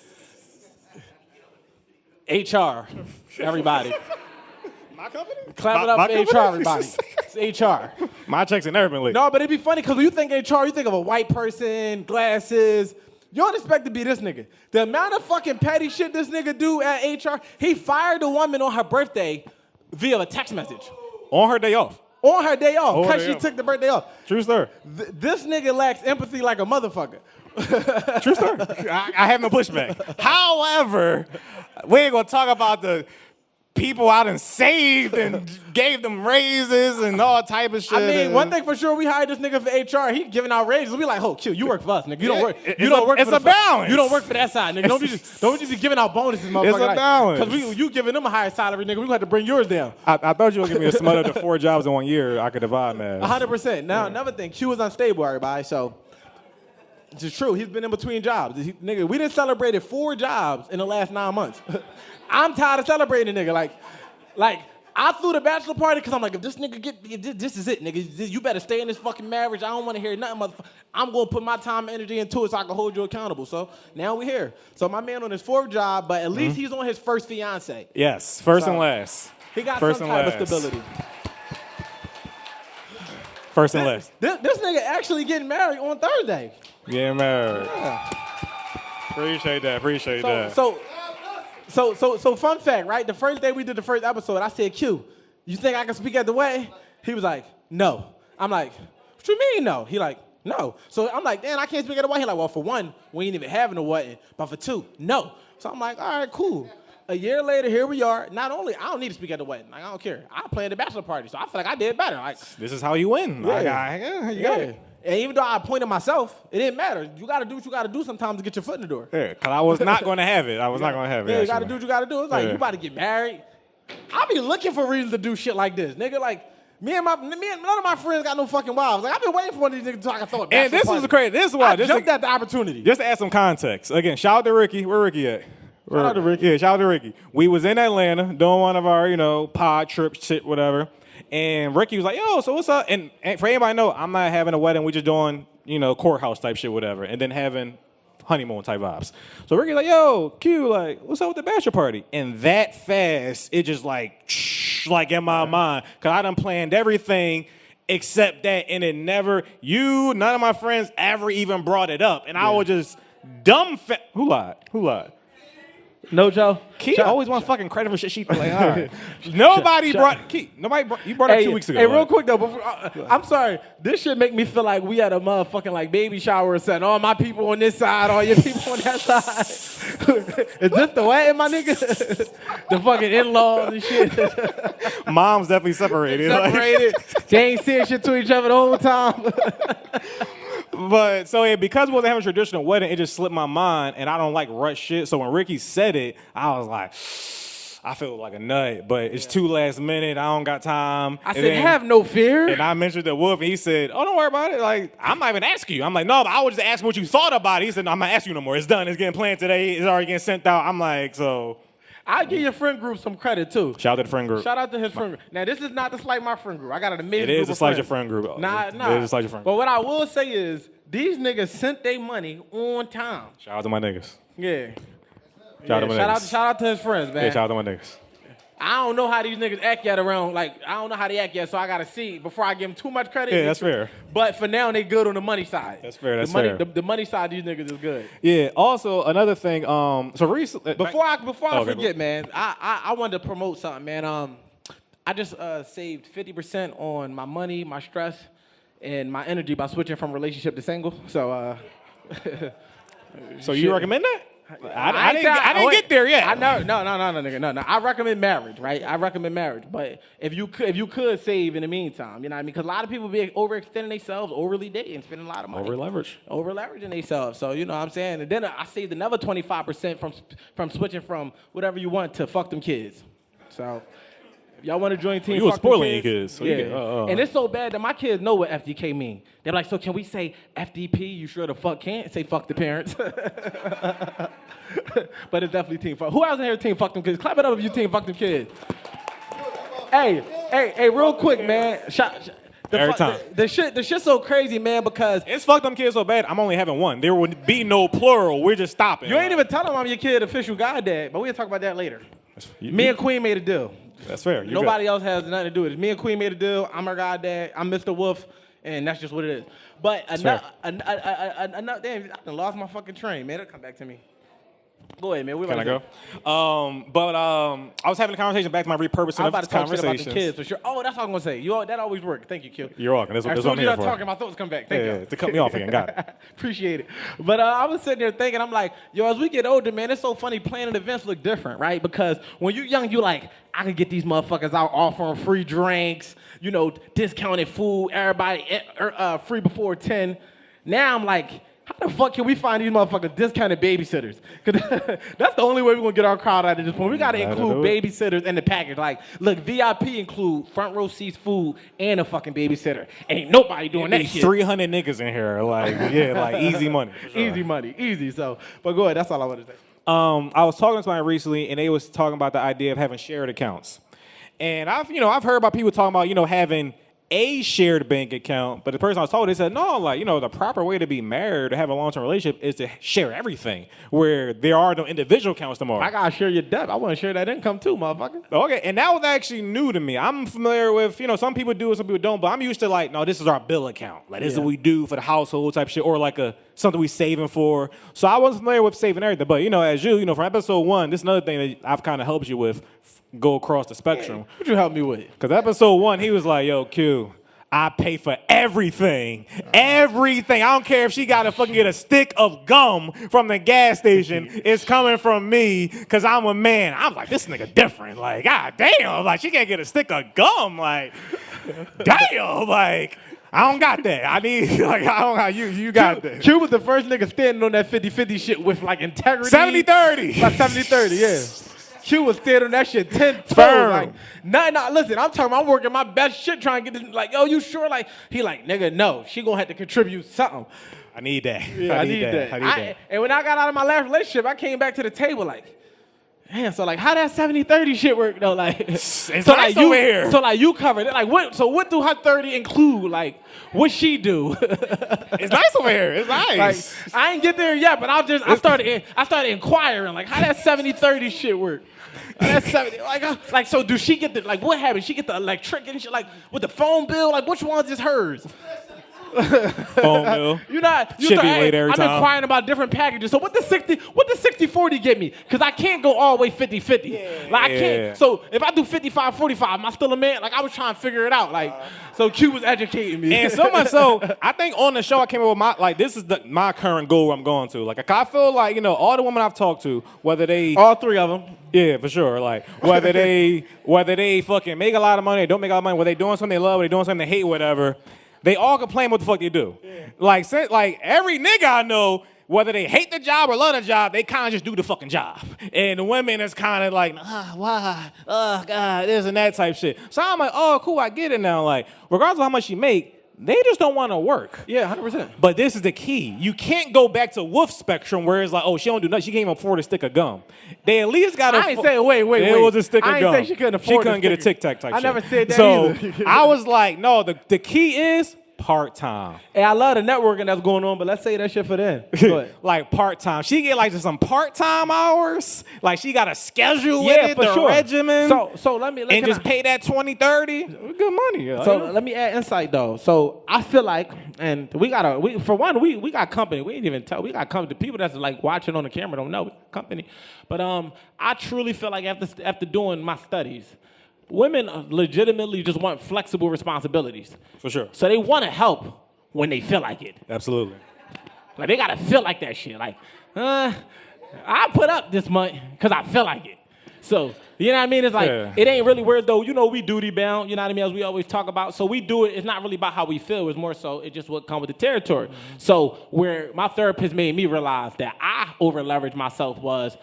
HR, everybody. My company? Clap it up for HR, everybody. It's HR. My checks ain't never been late. No, but it'd be funny because when you think HR, you think of a white person, glasses. You don't expect to be this nigga. The amount of fucking petty shit this nigga do at HR, he fired a woman on her birthday via a text message. On her day off. On her day off, because she took the birthday off. True story. This nigga lacks empathy like a motherfucker. True story. I have no pushback. However, we ain't gonna talk about the people I done saved and gave them raises and all type of shit. I mean, one thing for sure, we hired this nigga for HR. He giving out raises. We like, oh, Q, you work for us, nigga. You don't work. You don't work. It's a balance. You don't work for that side, nigga. Don't you be giving out bonuses, motherfucker. It's a balance. Because you giving them a higher salary, nigga. We gonna have to bring yours down. I thought you were giving me a smut up to 4 jobs in 1 year. I could divide that. 100%. Now, another thing, Q is unstable, everybody. So, it's just true. He's been in between jobs. Nigga, we done celebrated 4 jobs in the last 9 months. I'm tired of celebrating, nigga. Like, I threw the bachelor party because I'm like, if this nigga this is it, nigga. You better stay in this fucking marriage. I don't want to hear nothing, motherfucker. I'm going to put my time and energy into it so I can hold you accountable. So now we here. So my man on his 4th job, but at least he's on his first fiance. Yes, first and last. He got first some and type last. of stability. First and last. This nigga actually getting married on Thursday. Getting married. Yeah. Appreciate that. So fun fact, right? The first day we did the first episode, I said, Q, you think I can speak at the wedding? He was like, no. I'm like, what you mean no? He like, no. So I'm like, damn, I can't speak at the wedding. He like, well, for one, we ain't even having a wedding. But for 2, no. So I'm like, all right, cool. A year later, here we are. Not only, I don't need to speak at the wedding. Like, I don't care. I played the bachelor party, so I feel like I did better. Like, This is how you win. Yeah. You got it. And even though I appointed myself, it didn't matter. You got to do what you got to do sometimes to get your foot in the door. Yeah, because I was not going to have it. I was not going to have it. Yeah, you got to do what you got to do. It's like, Yeah. you about to get married. I be looking for reasons to do shit like this. Nigga, like, me and none of my friends got no fucking wives. Like, I've been waiting for one of these niggas so I can throw a bachelor And this party. is crazy. This is why. I jumped at the opportunity. Just to add some context. Again, shout out to Ricky. Where Ricky at? Shout out to Ricky. Yeah, shout out to Ricky. We was in Atlanta doing one of our, pod trip shit, whatever. And Ricky was like, yo, so what's up? And for anybody know, I'm not having a wedding. We just doing, courthouse type shit, whatever. And then having honeymoon type vibes. So Ricky's like, yo, Q, like, what's up with the bachelor party? And that fast, it just like in my mind. Because I done planned everything except that. And it none of my friends ever even brought it up. And I was just Who lied? No, Joe. Key always wants fucking credit for shit she like, all right. You brought it up 2 weeks ago. Hey, real quick though, before, I'm sorry. This shit make me feel like we had a motherfucking like baby shower or something. All my people on this side, all your people on that side. Is this the way, my nigga? The fucking in-laws and shit. Mom's definitely separated. They ain't saying shit to each other the whole time. But so because we wasn't having a traditional wedding, it just slipped my mind, and I don't like rush shit. So when Ricky said it, I was like, I feel like a nut, but it's too last minute. I don't got time. I said, have no fear. And I mentioned the Wolf, and he said, oh, don't worry about it. Like, I'm not even asking you. I'm like, no, but I was just asking what you thought about it. He said, no, I'm not asking you no more. It's done. It's getting planned today. It's already getting sent out. I'm like, so. I'll give your friend group some credit, too. Shout out to the friend group. Shout out to his friend group. Now, this is not to slight my friend group. I got an amazing group It of is to slight your friends. friend group. Nah. It is to slight your friend group. But what I will say is, these niggas sent their money on time. Shout out to my niggas. Yeah. Shout out to his friends, man. Yeah, shout out to my niggas. I don't know how these niggas act yet around. Like, I don't know how they act yet, so I got to see before I give them too much credit. Yeah, that's fair. But for now, they good on the money side. That's fair, fair. The money side, these niggas is good. Yeah, also, another thing, so recently... Before I forget, man, I wanted to promote something, man. I just saved 50% on my money, my stress, and my energy by switching from relationship to single. So, So you recommend that? I didn't get there yet. No, nigga, no. I recommend marriage, right? I recommend marriage, but if you could save in the meantime, you know what I mean? Because a lot of people be overextending themselves, overly dating, spending a lot of money, over leveraging themselves. So you know what I'm saying. And then I saved another 25% from switching from whatever you want to fuck them kids. So Y'all want to join team? You were Fuck Them spoiling your Kids? kids. So Yeah. And it's so bad that my kids know what FDK mean. They're like, so can we say FDP? You sure the fuck can't? Say fuck the parents. But it's definitely team fuck. Who else in here team fuck them kids? Clap it up if you team fuck them kids. Hey, real quick, man. Every time. The shit's so crazy, man, because It's fuck them kids so bad, I'm only having one. There would be no plural. We're just stopping. you ain't even telling them I'm your kid official goddad, but we'll talk about that later. Me and Queen made a deal. That's fair. Nobody else has nothing to do with it. Me and Queen made a deal. I'm her goddad. I'm Mr. Wolf, and that's just what it is. But damn, I done lost my fucking train, man. It'll come back to me. Go ahead, man. Can I go? I was having a conversation back to my repurposing I'm about to talk shit about conversations. the kids for sure. Oh, that's all I'm gonna say. That always works. Thank you, Q. You're welcome. That's what As soon I'm as you're here for. talking, my thoughts come back. Thank you. To cut me off again. Got it. Appreciate it. But I was sitting there thinking, I'm like, as we get older, man, it's so funny. Planning events look different, right? Because when you're young, you like, I can get these motherfuckers out offering free drinks, discounted food, everybody free before 10. Now I'm like, how the fuck can we find these motherfuckers discounted babysitters? Because that's the only way we're going to get our crowd out at this point. We got to include babysitters in the package. Like, look, VIP include front row seats, food, and a fucking babysitter. Ain't nobody doing that shit. 300 niggas in here. Like easy money. Sure. Easy money. Easy. So, but go ahead. That's all I wanted to say. I was talking to somebody recently, and they was talking about the idea of having shared accounts. And I've heard about people talking about, having a shared bank account, but the person I was talking to, they said, no, the proper way to be married, to have a long-term relationship is to share everything, where there are no individual accounts tomorrow. I gotta share your debt. I want to share that income too, motherfucker. Okay, and that was actually new to me. I'm familiar with, some people do it, some people don't, but I'm used to no, this is our bill account. Like, this is what we do for the household type shit, or something we saving for. So I wasn't familiar with saving everything, but, as you, from episode 1, this is another thing that I've kind of helped you with, go across the spectrum. What you help me with? Because episode 1, he was like, yo, Q, I pay for everything. Everything. I don't care if she got to fucking get a stick of gum from the gas station. It's coming from me because I'm a man. I'm like, this nigga different. Like, god damn. Like, she can't get a stick of gum. Like, damn. Like, I don't got that. I need, I don't got you got that. Q was the first nigga standing on that 50-50 shit with, integrity. 70-30. Like 70-30, yeah. Q was standing on that shit 10 toes. Firm. Listen, I'm working my best shit trying to get this. Like, yo, you sure? Like, he like, nigga, no. She gonna have to contribute something. I need that. Yeah, I need that. And when I got out of my last relationship, I came back to the table like, damn, so how that 70-30 shit work though? Like, it's nice over here. So you covered it. Like, what do her 30 include? Like, what she do? It's nice over here. It's nice. Like, I ain't get there yet, but I started inquiring like how that 70-30 shit work. That's 70. So do she get what happened? She get the electric and shit, with the phone bill? Like, which one's is hers? Phone bill. Should be late every time. I'm inquiring about different packages. So what the 60-40 get me? Because I can't go all the way 50-50. Yeah. I can't. So if I do 55-45, am I still a man? I was trying to figure it out. So Q was educating me. And so much so, I think on the show I came up with this is my current goal I'm going to. I feel like, all the women I've talked to, whether they... All 3 of them. Yeah, for sure. Whether they fucking make a lot of money, they don't make a lot of money, whether they doing something they love, or they doing something they hate, whatever, they all complain what the fuck they do. Yeah. Every nigga I know, whether they hate the job or love the job, they kind of just do the fucking job. And the women is kind of why? Oh, God, this and that type shit. So I'm like, oh, cool, I get it now. Regardless of how much you make, they just don't want to work. Yeah, 100%. But this is the key. You can't go back to Wolf spectrum where it's she don't do nothing. She can't even afford a stick of gum. They at least got to... I ain't saying, wait. It was a stick of gum. I ain't saying she couldn't afford She couldn't get a Tic Tac type shit. I never said that either. So I was like, no, the key is part-time. Hey, I love the networking that's going on, but let's say that shit for them. Part-time. She get just some part-time hours. She got a schedule with it, for sure. regimen. So let me just pay that 20-30. Good money. So let me add insight though. So I feel like, and we got company. We ain't even tell. We got company. The people that's watching on the camera don't know. We got company. But I truly feel like after doing my studies, women legitimately just want flexible responsibilities. For sure. So they want to help when they feel like it. Absolutely. They got to feel like that shit. I put up this month because I feel like it. So, you know what I mean? It's It ain't really weird though. We duty bound, you know what I mean, as we always talk about. So we do it. It's not really about how we feel. It's more so it's just what comes with the territory. Mm-hmm. So where my therapist made me realize that I over-leveraged myself was,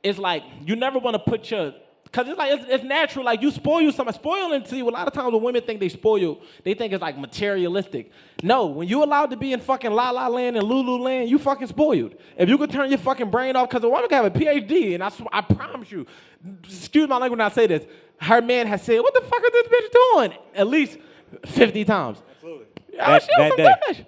it's you never want to put your Cause it's like it's natural. Like you spoil something. Spoiling to you. A lot of times when women think they spoil you, they think it's like materialistic. No, when you allowed to be in fucking La La Land and Lulu Land, you fucking spoiled. If you could turn your fucking brain off, cause a woman can have a PhD, and I promise you, excuse my language when I say this, her man has said, "What the fuck is this bitch doing?" At least 50 times. Absolutely. That day.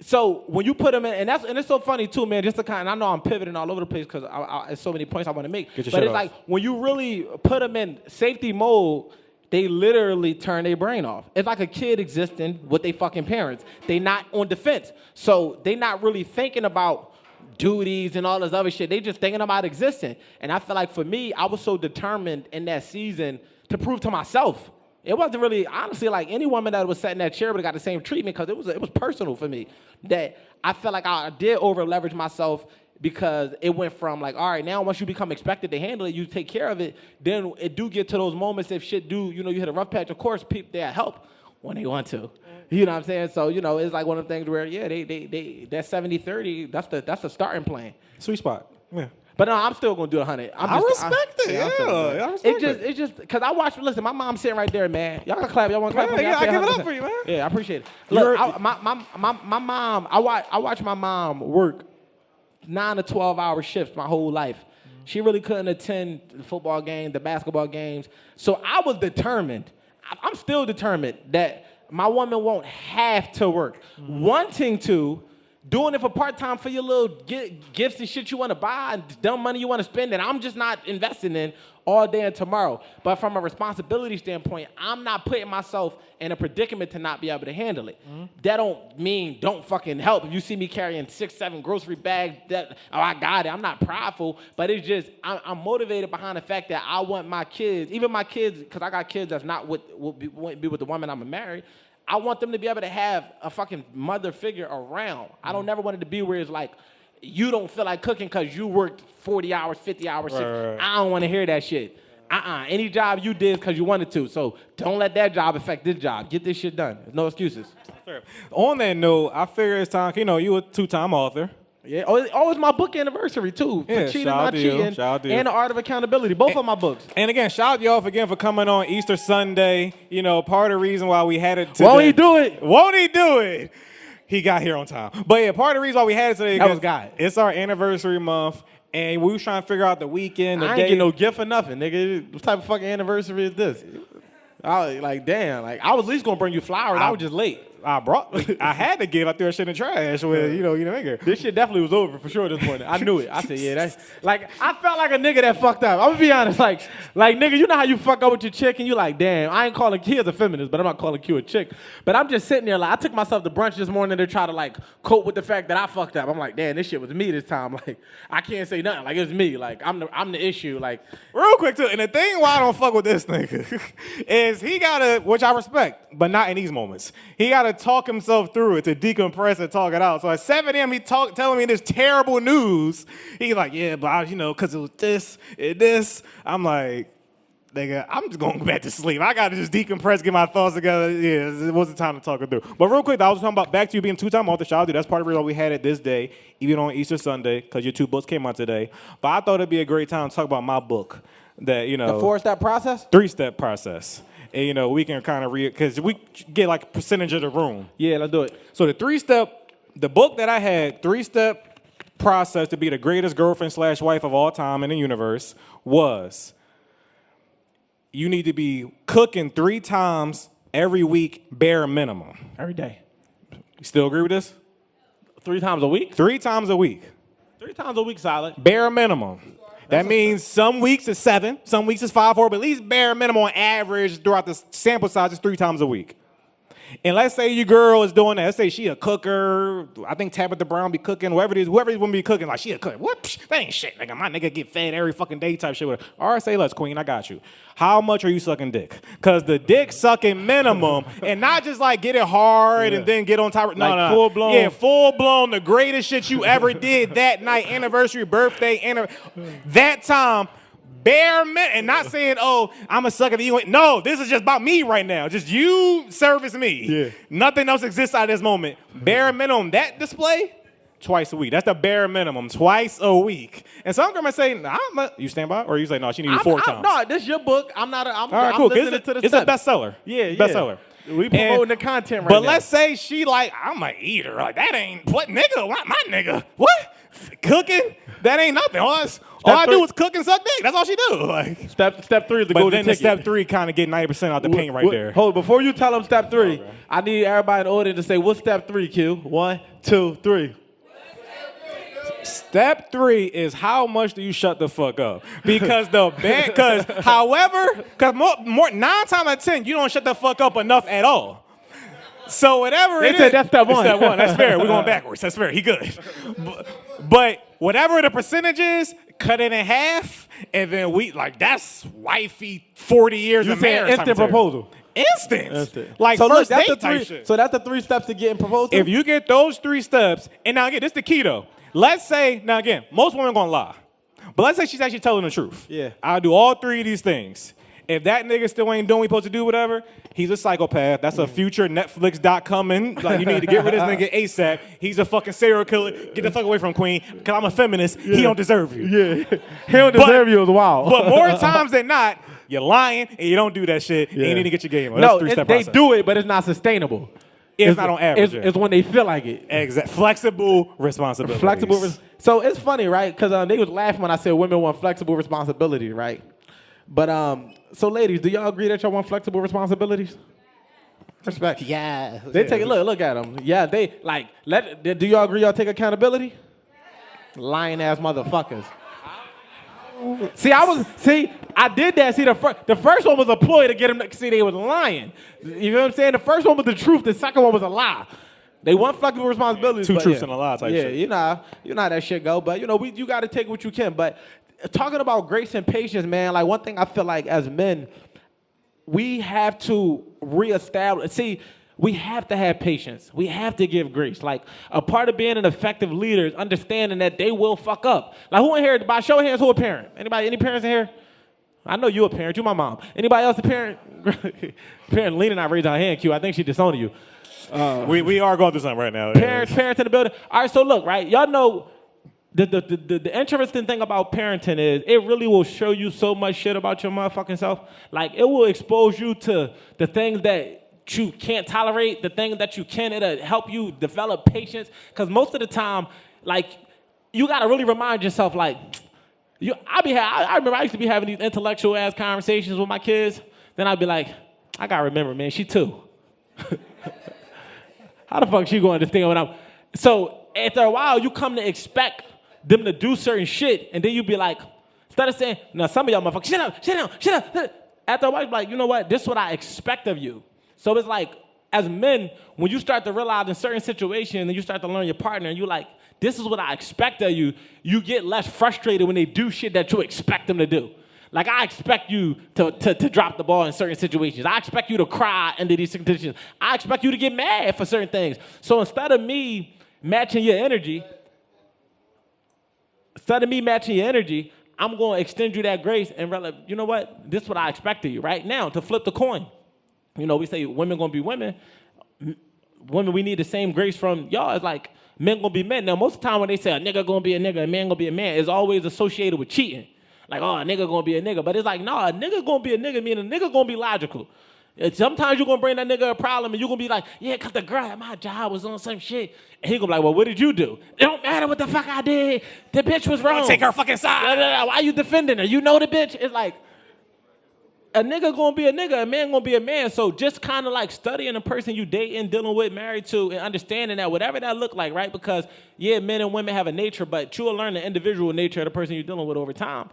So when you put them in, and it's so funny too, man. Just to kind, I know I'm pivoting all over the place because there's so many points I want to make. But it's like when you really put them in safety mode, they literally turn their brain off. It's like a kid existing with their fucking parents. They not on defense, so they not really thinking about duties and all this other shit. They just thinking about existing. And I feel like for me, I was so determined in that season to prove to myself. It wasn't really, honestly, like any woman that was sat in that chair would have got the same treatment because it was personal for me. That I felt like I did over leverage myself because it went from like, all right, now once you become expected to handle it, you take care of it, then it do get to those moments if shit do, you hit a rough patch. Of course, people, they'll help when they want to. You know what I'm saying? So, it's like one of the things where, yeah, they that 70-30, that's the starting plan. Sweet spot. Yeah. But no, I'm still gonna do 100. I respect it. I respect it. It's just because I watch. Listen, my mom's sitting right there, man. Y'all can clap. Y'all want to clap? Yeah, I give it up for you, man. Yeah, I appreciate it. Look, my mom. I watch my mom work 9 to 12-hour shifts my whole life. She really couldn't attend the football games, the basketball games. So I was determined. I'm still determined that my woman won't have to work. Wanting to. Doing it for part-time for your little gifts and shit you want to buy and dumb money you want to spend and I'm just not investing in all day and tomorrow. But from a responsibility standpoint, I'm not putting myself in a predicament to not be able to handle it. That don't mean don't fucking help. If you see me carrying 6-7 grocery bags, I got it. I'm not prideful, but it's just I'm motivated behind the fact that I want my kids, even my kids, because I got kids that's not won't be with the woman I'm married. I want them to be able to have a fucking mother figure around. I don't never want it to be where it's like, you don't feel like cooking because you worked 40 hours, 50 hours. Right. I don't want to hear that shit. Any job you did because you wanted to. So don't let that job affect this job. Get this shit done. No excuses. Fair. On that note, I figure it's time, you a 2-time author. Yeah, it's my book anniversary, too. For Cheating, Not Cheating, and The Art of Accountability. Both of my books. And again, shout out y'all again for coming on Easter Sunday. Part of the reason why we had it today. Won't he do it? Won't he do it? He got here on time. But yeah, part of the reason why we had it today. That was God. It's our anniversary month. And we was trying to figure out the weekend, I ain't get no gift or nothing, nigga. What type of fucking anniversary is this? I was like, damn. Like, I was at least going to bring you flowers. I was just late. I had to give. I threw that shit in the trash with, nigga. This shit definitely was over for sure this morning. I knew it. I said, yeah, that's like, I felt like a nigga that fucked up. I'm gonna be honest, like nigga, you know how you fuck up with your chick and you like, damn, I ain't calling, he is a feminist, but I'm not calling Q a chick. But I'm just sitting there like, I took myself to brunch this morning to try to like cope with the fact that I fucked up. I'm like, damn, this shit was me this time. Like, I can't say nothing. Like, it's me. Like, I'm the issue. Like, real quick too, and the thing why I don't fuck with this nigga is he gotta, which I respect, but not in these moments. He gotta talk himself through it to decompress and talk it out. So at 7 a.m. he telling me this terrible news. He's like, yeah, but because it was this. I'm like, nigga, I'm just going back to sleep. I got to just decompress, get my thoughts together. Yeah, it wasn't time to talk it through. But real quick, I was talking about back to you being 2-time author. Shout out to you. That's part of the reason why we had it this day, even on Easter Sunday, because your 2 books came out today. But I thought it'd be a great time to talk about my book. That, the 4-step process? 3-step process. And, we can kind of because we get like a percentage of the room. Yeah, let's do it. So the book that I had, 3-step process to be the greatest girlfriend/wife of all time in the universe was you need to be cooking 3 times every week, bare minimum. Every day. You still agree with this? 3 times a week? 3 times a week. 3 times a week, solid. Bare minimum. That means some weeks is 7, some weeks is 5, 4, but at least bare minimum on average throughout the sample size is 3 times a week. And let's say your girl is doing that. Let's say she a cooker. I think Tabitha Brown be cooking. Whoever it is would be cooking. Like, she a cook. What? Psh, that ain't shit, nigga. My nigga get fed every fucking day type shit with her. All right, say less, queen. I got you. How much are you sucking dick? Because the dick sucking minimum, and not just like get it hard and then get on top. No, like full blown. Yeah, full blown. The greatest shit you ever did that night, anniversary, birthday, that time. Bare minimum, and not saying, oh, I'm a sucker that you ain't. No, this is just about me right now. Just you service me. Yeah. Nothing else exists out of this moment. Bare minimum, that display, twice a week. That's the bare minimum, twice a week. And some girl might say, nah, you stand by? Or you say, no, she needs 4 times. No, this is your book. I'm not. I'm All right, cool. listening to the It's a bestseller. Yeah. Bestseller. We promoting the content right but now. let's say she like, I'm an eater. Like, that ain't, what nigga? What, my nigga? What? Cooking? That ain't nothing. All I do is cook and suck dick. That's all she do. Like, step 3 is the but golden then the ticket. step 3 kind of get 90% out the paint right there. Hold, before you tell them step 3, I need everybody in the audience to say, what's step 3, Q? 1, 2, 3. Step 3 is how much do you shut the fuck up? Because more 9 times out of 10, you don't shut the fuck up enough at all. So whatever They said that's step 1. Step 1. That's fair. We're going backwards. That's fair. He good. But whatever the percentage is, cut it in half, and then that's wifey 40 years You of saying marriage. instant proposal. Instant. Like So first look, that's date the type 3. shit. So that's the 3 steps to getting proposed to? If you get those 3 steps, and now again, this is the key though. Let's say, now again, most women gonna lie. But let's say she's actually telling the truth. Yeah. I'll do all 3 of these things. If that nigga still ain't doing what he's supposed to do, whatever, he's a psychopath. That's a future Netflix.com. Like, you need to get rid of this nigga ASAP. He's a fucking serial killer. Get the fuck away from Queen. Because I'm a feminist. Yeah. He don't deserve you. Yeah. He don't deserve you as wild. But more times than not, you're lying and you don't do that shit. Yeah. And you need to get your game on. No, That's 3-step they process. do it, but it's not sustainable. It's not on average. It's when they feel like it. Exactly. Flexible responsibility. So it's funny, right? Because they was laughing when I said women want flexible responsibility, right? But so ladies, do y'all agree that y'all want flexible responsibilities? Respect. Yeah. They take a look at them. Yeah, they like. Do y'all agree y'all take accountability? Lying ass motherfuckers. I did that. See, the first one was a ploy to get them to see they was lying. You know what I'm saying? The first one was the truth. The second one was a lie. They want flexible responsibilities. 2 truths and a lie type shit. Yeah, you know how that shit go. But you got to take what you can. But talking about grace and patience, man. Like one thing I feel like as men, we have to reestablish. See, we have to have patience. We have to give grace. Like a part of being an effective leader is understanding that they will fuck up. Like who in here? By show of hands, who a parent? Anybody? Any parents in here? I know you a parent. You my mom. Anybody else a parent? Parent Lena and I raised our hand. Q. I think she disowned you. We are going through something right now. Parents in the building. All right. So look, right. Y'all know the interesting thing about parenting is it really will show you so much shit about your motherfucking self. Like it will expose you to the things that you can't tolerate, the things that you can. It'll help you develop patience. Because most of the time, like, you got to really remind yourself, like, I remember I used to be having these intellectual ass conversations with my kids. Then I'd be like, I got to remember, man, she 2. How the fuck she going to understand what I'm... So after a while, you come to expect them to do certain shit. And then you be like, instead of saying, no, some of y'all motherfuckers, shut up. After a while, you be like, you know what? This is what I expect of you. So it's like, as men, when you start to realize in certain situations and you start to learn your partner and you're like, this is what I expect of you, you get less frustrated when they do shit that you expect them to do. Like, I expect you to drop the ball in certain situations. I expect you to cry under these situations. I expect you to get mad for certain things. So instead of me matching your energy, I'm going to extend you that grace and realize, you know what? This is what I expect of you right now, to flip the coin. We say women gonna be women. Women, we need the same grace from y'all. It's like men gonna be men. Now, most of the time when they say a nigga gonna be a nigga, a man gonna be a man, it's always associated with cheating. Like, oh, a nigga gonna be a nigga. But it's like, no, a nigga gonna be a nigga, meaning a nigga gonna be logical. And sometimes you're gonna bring that nigga a problem and you're gonna be like, yeah, because the girl at my job was on some shit. And he gonna be like, well, what did you do? It don't matter what the fuck I did. The bitch was wrong. Take her fucking side. Why you defending her? You know the bitch? It's like, a nigga gonna be a nigga, a man gonna be a man. So just kind of like studying the person you dating, dealing with, married to, and understanding that whatever that look like, right? Because yeah, men and women have a nature, but you will learn the individual nature of the person you're dealing with over time.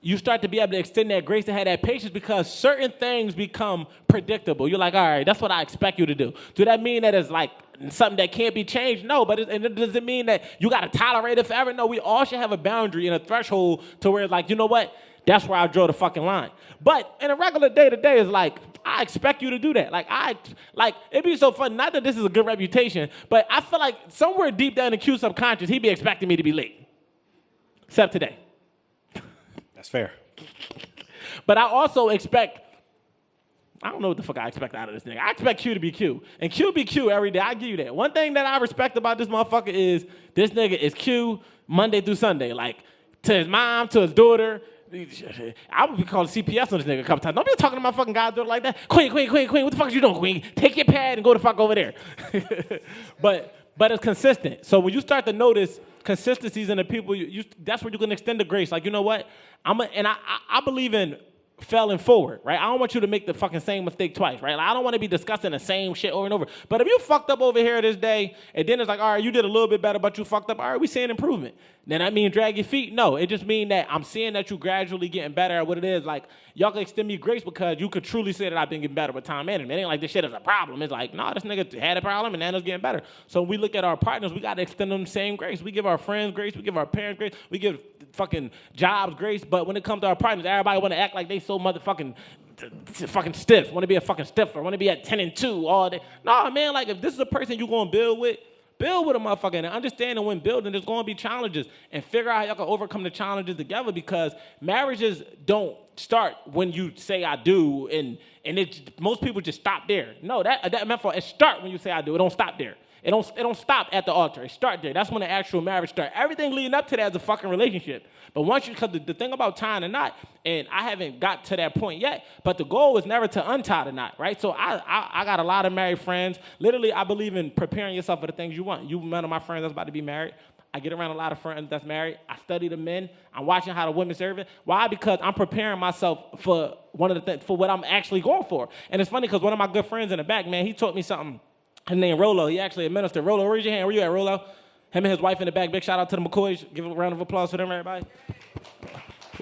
You start to be able to extend that grace and have that patience because certain things become predictable. You're like, all right, that's what I expect you to do. Do that mean that it's like something that can't be changed? No, but does it mean that you got to tolerate it forever? No, we all should have a boundary and a threshold to where it's like, you know what? That's where I draw the fucking line. But in a regular day-to-day, it's like, I expect you to do that. Like it'd be so fun. Not that this is a good reputation, but I feel like somewhere deep down in Q subconscious, he'd be expecting me to be late. Except today. That's fair. But I also expect I don't know what the fuck I expect out of this nigga. I expect Q to be Q. And Q be Q every day. I give you that. One thing that I respect about this motherfucker is this nigga is Q Monday through Sunday. Like, to his mom, to his daughter. I would be calling CPS on this nigga a couple times. Don't be talking to my fucking goddaughter like that. Queen, what the fuck is you doing, Queen? Take your pad and go the fuck over there. But it's consistent. So when you start to notice consistencies in the people, that's where you can extend the grace. Like, you know what? I believe in failing forward, right? I don't want you to make the fucking same mistake twice, right? Like, I don't want to be discussing the same shit over and over. But if you fucked up over here this day, and then it's like, all right, you did a little bit better, but you fucked up. All right, we seeing improvement. Then that mean drag your feet? No, it just mean that I'm seeing that you gradually getting better at what it is. Like, y'all can extend me grace because you could truly say that I've been getting better with time management. It ain't like this shit is a problem. It's like, no, this nigga had a problem and now it's getting better. So when we look at our partners, we got to extend them the same grace. We give our friends grace. We give our parents grace. We give fucking jobs grace. But when it comes to our partners, everybody want to act like they so motherfucking fucking stiff. Want to be a fucking stiffer. Want to be at 10-2 all day. No, man, like if this is a person you going to build with a motherfucker and understanding when building there's going to be challenges and figure out how y'all can overcome the challenges together because marriages don't start when you say I do and most people just stop there. No, that meant for it start when you say I do. It don't stop there. It don't stop at the altar. It start there. That's when the actual marriage starts. Everything leading up to that is a fucking relationship. But once you, because the thing about tying a knot, and I haven't got to that point yet, but the goal is never to untie the knot, right? So I got a lot of married friends. Literally, I believe in preparing yourself for the things you want. You one of my friends that's about to be married. I get around a lot of friends that's married. I study the men. I'm watching how the women serve it. Why? Because I'm preparing myself for for what I'm actually going for. And it's funny because one of my good friends in the back, man, he taught me something. His name Rolo. He actually a minister. Rolo, raise your hand. Where you at, Rolo? Him and his wife in the back. Big shout out to the McCoys. Give a round of applause for them, everybody.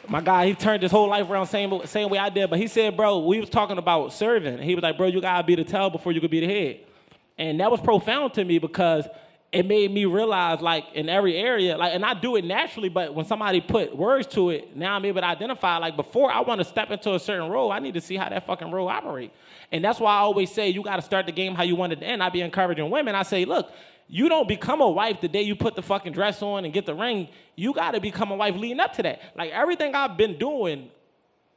My guy, he turned his whole life around same way I did. But he said, bro, we was talking about serving. He was like, bro, you got to be the tail before you could be the head. And that was profound to me because it made me realize, like, in every area, like, and I do it naturally, but when somebody put words to it, now I'm able to identify, like, before I want to step into a certain role, I need to see how that fucking role operates. And that's why I always say you got to start the game how you want it to end. I be encouraging women. I say, look, you don't become a wife the day you put the fucking dress on and get the ring. You got to become a wife leading up to that. Like, everything I've been doing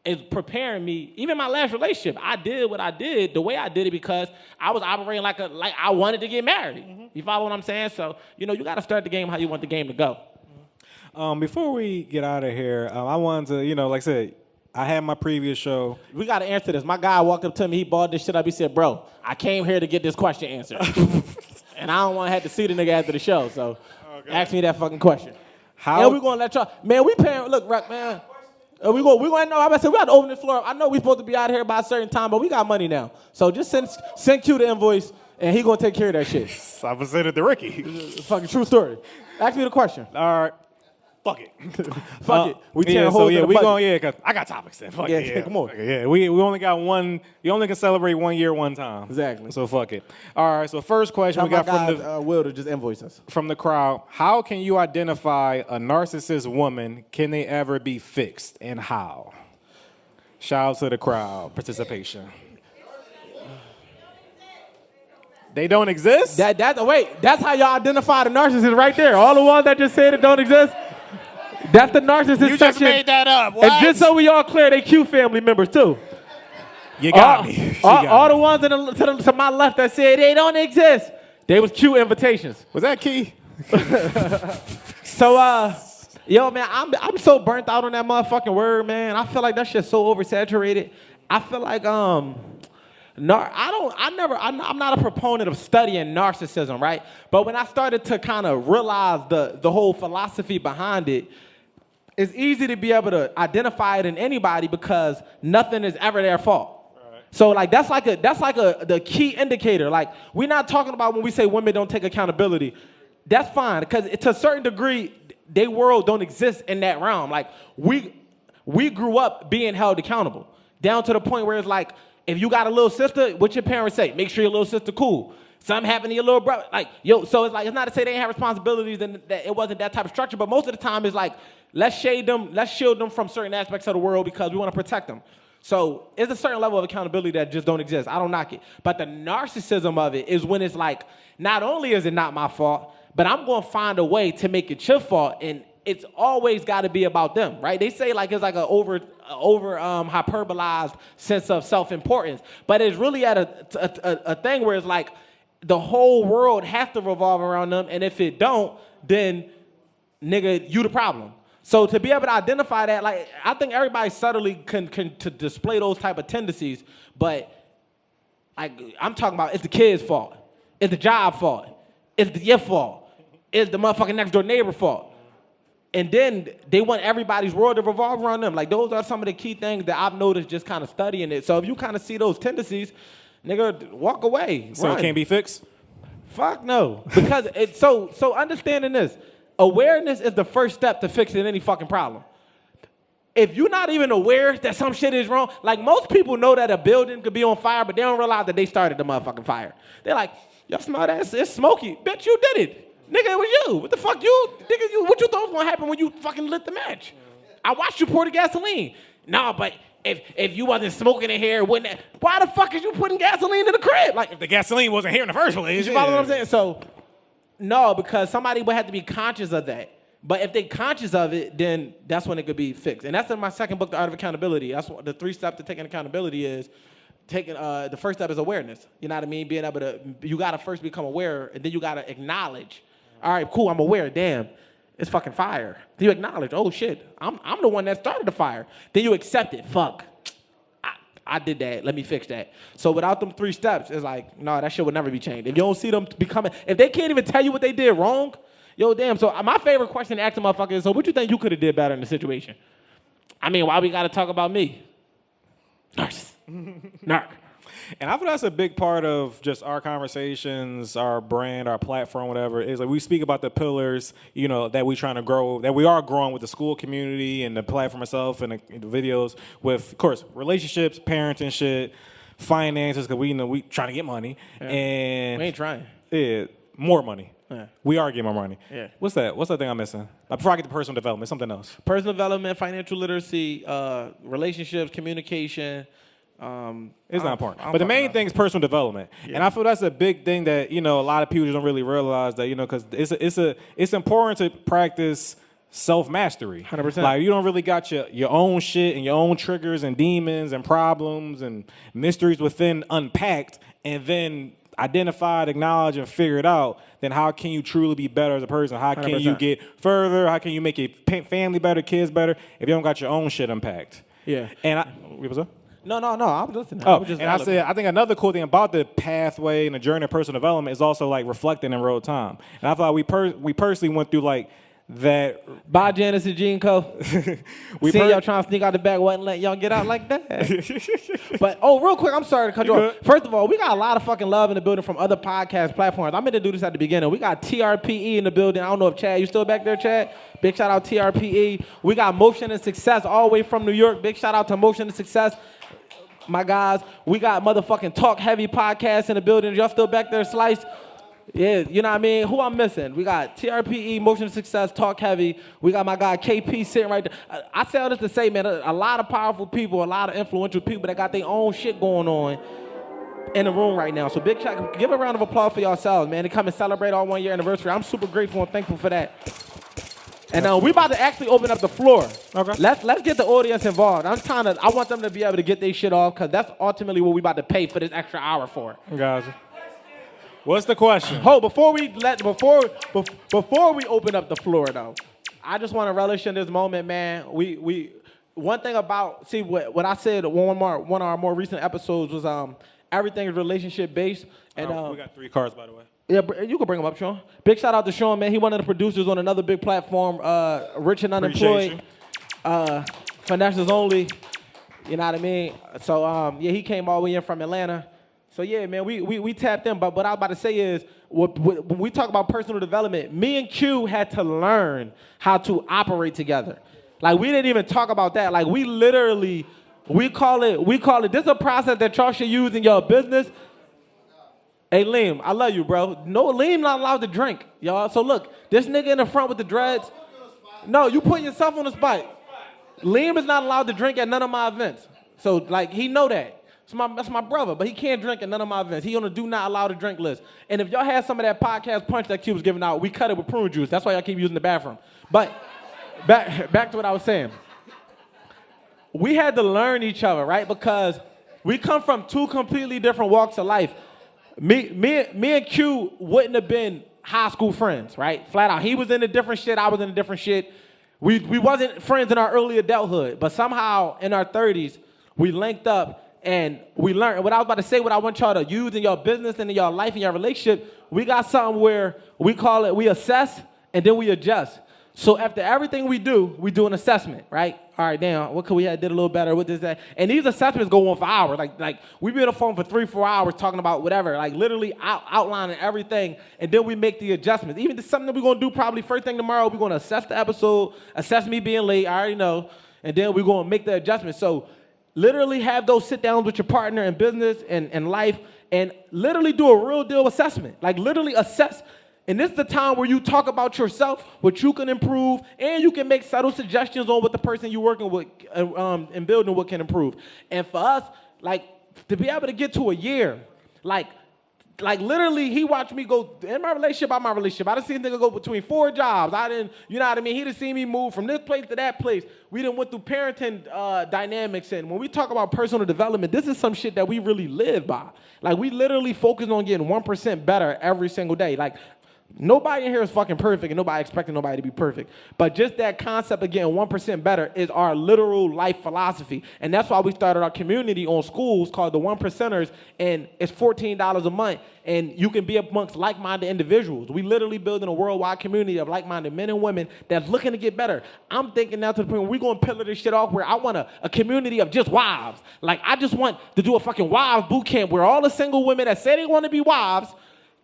is preparing me. Even my last relationship, I did what I did the way I did it because I was operating like I wanted to get married. Mm-hmm. You follow what I'm saying? So, you got to start the game how you want the game to go. Before we get out of here, I wanted to, like I said, I had my previous show. We got to answer this. My guy walked up to me. He balled this shit up. He said, bro, I came here to get this question answered. And I don't want to have to see the nigga after the show. So ask me that fucking question. How? And we going to let y'all. Man, we paying. Look, Rock, man. We going to know. I said, we got to open this floor up. I know we supposed to be out here by a certain time, but we got money now. So just send Q the invoice, and he going to take care of that shit. I was sending it to Ricky. Fucking true story. Ask me the question. All right. Fuck it. Fuck it. We tearing holes in the we budget. going, cause I got topics then. Fuck it. Come on. Okay, we only got one. You only can celebrate 1 year, one time. Exactly. So fuck it. All right. So first question Tell we got my from guy, Will to just invoice us. From the crowd, how can you identify a narcissist woman? Can they ever be fixed, and how? Shout out to the crowd participation. They don't exist? That's how y'all identify the narcissist right there. All the ones that just said it don't exist. That's the narcissist section. You just made that up. What? And just so we all clear, they Q family members too. You got me. All the ones to my left that said they don't exist, they was Q invitations. Was that Key? So, yo, man, I'm so burnt out on that motherfucking word, man. I feel like that shit's so oversaturated. I feel like I'm not a proponent of studying narcissism, right? But when I started to kind of realize the whole philosophy behind it, it's easy to be able to identify it in anybody because nothing is ever their fault. Right. So like that's like the key indicator. Like we're not talking about when we say women don't take accountability. That's fine because to a certain degree, their world don't exist in that realm. Like we grew up being held accountable down to the point where it's like, if you got a little sister, what your parents say? Make sure your little sister cool. Something happened to your little brother. Like, yo, so it's like, it's not to say they ain't have responsibilities and that it wasn't that type of structure, but most of the time it's like, let's shield them from certain aspects of the world because we want to protect them. So it's a certain level of accountability that just don't exist. I don't knock it. But the narcissism of it is when it's like, not only is it not my fault, but I'm going to find a way to make it your fault. And it's always got to be about them, right? They say like it's like an over hyperbolized sense of self-importance, but it's really at a thing where it's like the whole world has to revolve around them, and if it don't, then nigga, you the problem. So to be able to identify that, like I think everybody subtly can to display those type of tendencies, but like I'm talking about, it's the kid's fault, it's the job fault, it's your fault, it's the motherfucking next door neighbor fault. And then they want everybody's world to revolve around them. Like, those are some of the key things that I've noticed just kind of studying it. So if you kind of see those tendencies, nigga, walk away. So run. it can't be fixed? Fuck no. Because it's so understanding this, awareness is the first step to fixing any fucking problem. If you're not even aware that some shit is wrong, like most people know that a building could be on fire, but they don't realize that they started the motherfucking fire. They're like, y'all smell that? It's smoky. Bitch, you did it. Nigga, it was you. What the fuck what you thought was gonna happen when you fucking lit the match? I watched you pour the gasoline. No, but if you wasn't smoking in here, wouldn't that, why the fuck is you putting gasoline in the crib? Like, If the gasoline wasn't here in the first place. you follow what I'm saying? So, no, because somebody would have to be conscious of that. But if they're conscious of it, then that's when it could be fixed. And that's in my second book, The Art of Accountability. That's what the 3 steps to taking accountability is. The first step is awareness. You know what I mean? Being able to, you gotta first become aware, and then you gotta acknowledge. All right, cool, I'm aware, damn, it's fucking fire. Then you acknowledge, oh shit, I'm the one that started the fire. Then you accept it, fuck, I did that, let me fix that. So without them 3 steps, it's like, no, that shit would never be changed. If you don't see them becoming, if they can't even tell you what they did wrong, yo, damn, so my favorite question to ask a motherfucker is, so what you think you could have did better in the situation? I mean, why we gotta talk about me? Narc. And I feel that's a big part of just our conversations, our brand, our platform, whatever, is like we speak about the pillars, you know, that we trying to grow, that we are growing with the school community and the platform itself and the videos with, of course, relationships, parenting shit, finances, because we know we trying to get money. Yeah. And We ain't trying. Yeah, more money. Yeah. We are getting more money. Yeah. What's that? What's that thing I'm missing? Like before I get to personal development, something else. Personal development, financial literacy, relationships, communication. It's not important. But the main thing is personal development. Yeah. And I feel that's a big thing that, you know, a lot of people don't really realize that, you know, because it's important to practice self-mastery. 100%. Like, you don't really got your own shit and your own triggers and demons and problems and mysteries within unpacked and then identified, acknowledge, and figure it out, then how can you truly be better as a person? How can 100%. you get further? How can you make your family better, kids better, if you don't got your own shit unpacked? Yeah. And what's up? No, I'm listening. Oh, and I think another cool thing about the pathway and the journey of personal development is also like reflecting in real time. And I thought we personally went through like that. Bye, Janice and Gene Co. See y'all trying to sneak out the back, wasn't letting y'all get out like that. But, real quick, I'm sorry to cut you off. First of all, we got a lot of fucking love in the building from other podcast platforms. I meant to do this at the beginning. We got TRPE in the building. I don't know if Chad, you still back there, Chad? Big shout out TRPE. We got Motion and Success all the way from New York. Big shout out to Motion and Success. My guys, we got motherfucking Talk Heavy podcast in the building. Y'all still back there, Slice? Yeah, you know what I mean? Who I'm missing? We got TRPE, Motion of Success, Talk Heavy. We got my guy KP sitting right there. I say all this to say, man, a lot of powerful people, a lot of influential people that got their own shit going on in the room right now. So big shout, give a round of applause for yourselves, man. To come and celebrate our 1 year anniversary. I'm super grateful and thankful for that. And we about to actually open up the floor. Okay. Let's get the audience involved. I want them to be able to get their shit off because that's ultimately what we about to pay for this extra hour for. Gotcha. What's the question? Before we open up the floor though, I just want to relish in this moment, man. We one thing about what I said one of our more recent episodes was everything is relationship based. And we got 3 cards, by the way. Yeah, you can bring him up, Sean. Big shout out to Sean, man. He one of the producers on another big platform, Rich and Unemployed, Finesses Only. You know what I mean? So he came all the way in from Atlanta. So yeah, man, we tapped in. But what I was about to say is, when we talk about personal development, me and Q had to learn how to operate together. Like we didn't even talk about that. Like we call it. This is a process that y'all should use in your business. Hey, Liam, I love you, bro. No, Liam not allowed to drink, y'all. So look, this nigga in the front with the dreads. No, you putting yourself on the spot. Liam is not allowed to drink at none of my events. So, like, he know that. That's my brother, but he can't drink at none of my events. He on a do not allow to drink list. And if y'all had some of that podcast punch that Q was giving out, we cut it with prune juice. That's why y'all keep using the bathroom. But back to what I was saying. We had to learn each other, right? Because we come from two completely different walks of life. Me and Q wouldn't have been high school friends, right? Flat out. He was in a different shit. I was in a different shit. We wasn't friends in our early adulthood, but somehow in our 30s, we linked up and we learned. And what I was about to say, what I want y'all to use in your business and in your life and your relationship, we got something where we call it, we assess and then we adjust. So after everything we do an assessment, right? All right, damn, what could we have did a little better with this, that? And these assessments go on for hours. Like we be on the phone for 3-4 hours talking about whatever, like literally outlining everything, and then we make the adjustments. Even to something that we're gonna do probably first thing tomorrow, we're gonna assess the episode, assess me being late, I already know, and then we're gonna make the adjustments. So literally have those sit downs with your partner in business and life, and literally do a real deal assessment. Like literally assess. And this is the time where you talk about yourself, what you can improve, and you can make subtle suggestions on what the person you're working with and building with can improve. And for us, like, to be able to get to a year, like literally, he watched me go in my relationship, out my relationship. I done seen nigga go between 4 jobs. I didn't, you know what I mean? He done seen me move from this place to that place. We done went through parenting dynamics. And when we talk about personal development, this is some shit that we really live by. Like, we literally focus on getting 1% better every single day. Like, nobody in here is fucking perfect, and nobody expecting nobody to be perfect. But just that concept of getting 1% better is our literal life philosophy. And that's why we started our community on schools called the One Percenters, and it's $14 a month. And you can be amongst like-minded individuals. We literally building a worldwide community of like-minded men and women that's looking to get better. I'm thinking now to the point where we're going to pillar this shit off where I want a community of just wives. Like, I just want to do a fucking wives boot camp where all the single women that say they want to be wives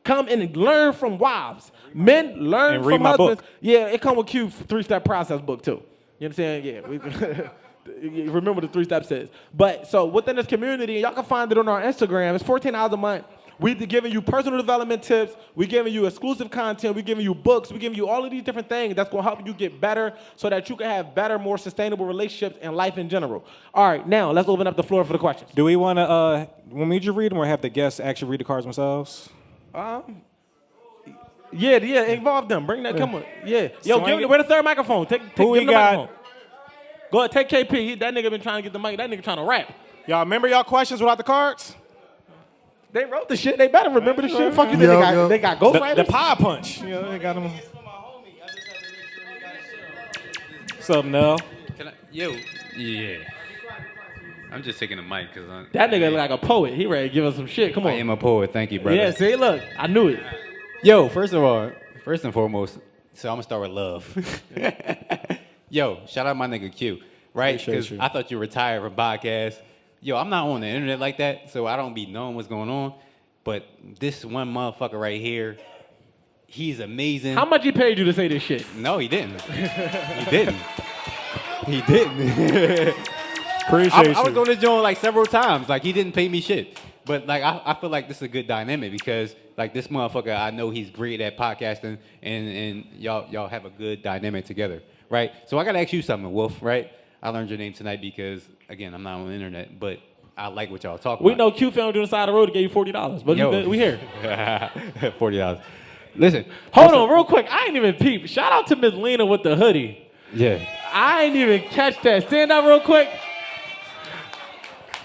come and learn from wives. Men learn and from my husbands. book. Yeah, it come with Q 3-step process book too. You know what I'm saying? Yeah. You remember the 3 steps says. But so within this community, y'all can find it on our Instagram. It's $14 a month. We're giving you personal development tips. We're giving you exclusive content. We're giving you books. We're giving you all of these different things that's going to help you get better so that you can have better, more sustainable relationships and life in general. All right, now let's open up the floor for the questions. Do we want to, when we just read them or have the guests actually read the cards themselves? Yeah, involve them. Bring that, come on. Yeah. Yo, Swing where the third microphone? Take Who we give him the got? microphone. Go ahead, take KP. That nigga been trying to get the mic. That nigga trying to rap. Y'all remember y'all questions without the cards? They wrote the shit. They better remember the shit. Fuck you. They got The ghostwriters. power punch. You know, they got them. What's up, Nell? Can I, yo, yeah. I'm just taking the mic because That nigga like a poet. He ready to give us some shit. Come on. I am a poet. Thank you, brother. Yeah, see, look. I knew it. Yo, first and foremost, so I'm gonna start with love. Yo, shout out my nigga Q, right? Because I thought you retired from podcasts. Yo, I'm not on the internet like that, so I don't be knowing what's going on. But this one motherfucker right here, he's amazing. How much he paid you to say this shit? No, he didn't. He didn't. He didn't. Appreciate I was you. on this joint like several times. Like, he didn't pay me shit. But like, I feel like this is a good dynamic because like this motherfucker, I know he's great at podcasting, and y'all have a good dynamic together, right? So I gotta ask you something, Wolf, right? I learned your name tonight because again, I'm not on the internet, but I like what y'all talk about. We know Q found you on the side of the road to give you $40, but we here. $40. Listen. Hold on, real quick. I ain't even peep. Shout out to Miss Lena with the hoodie. Yeah. I ain't even catch that. Stand up real quick.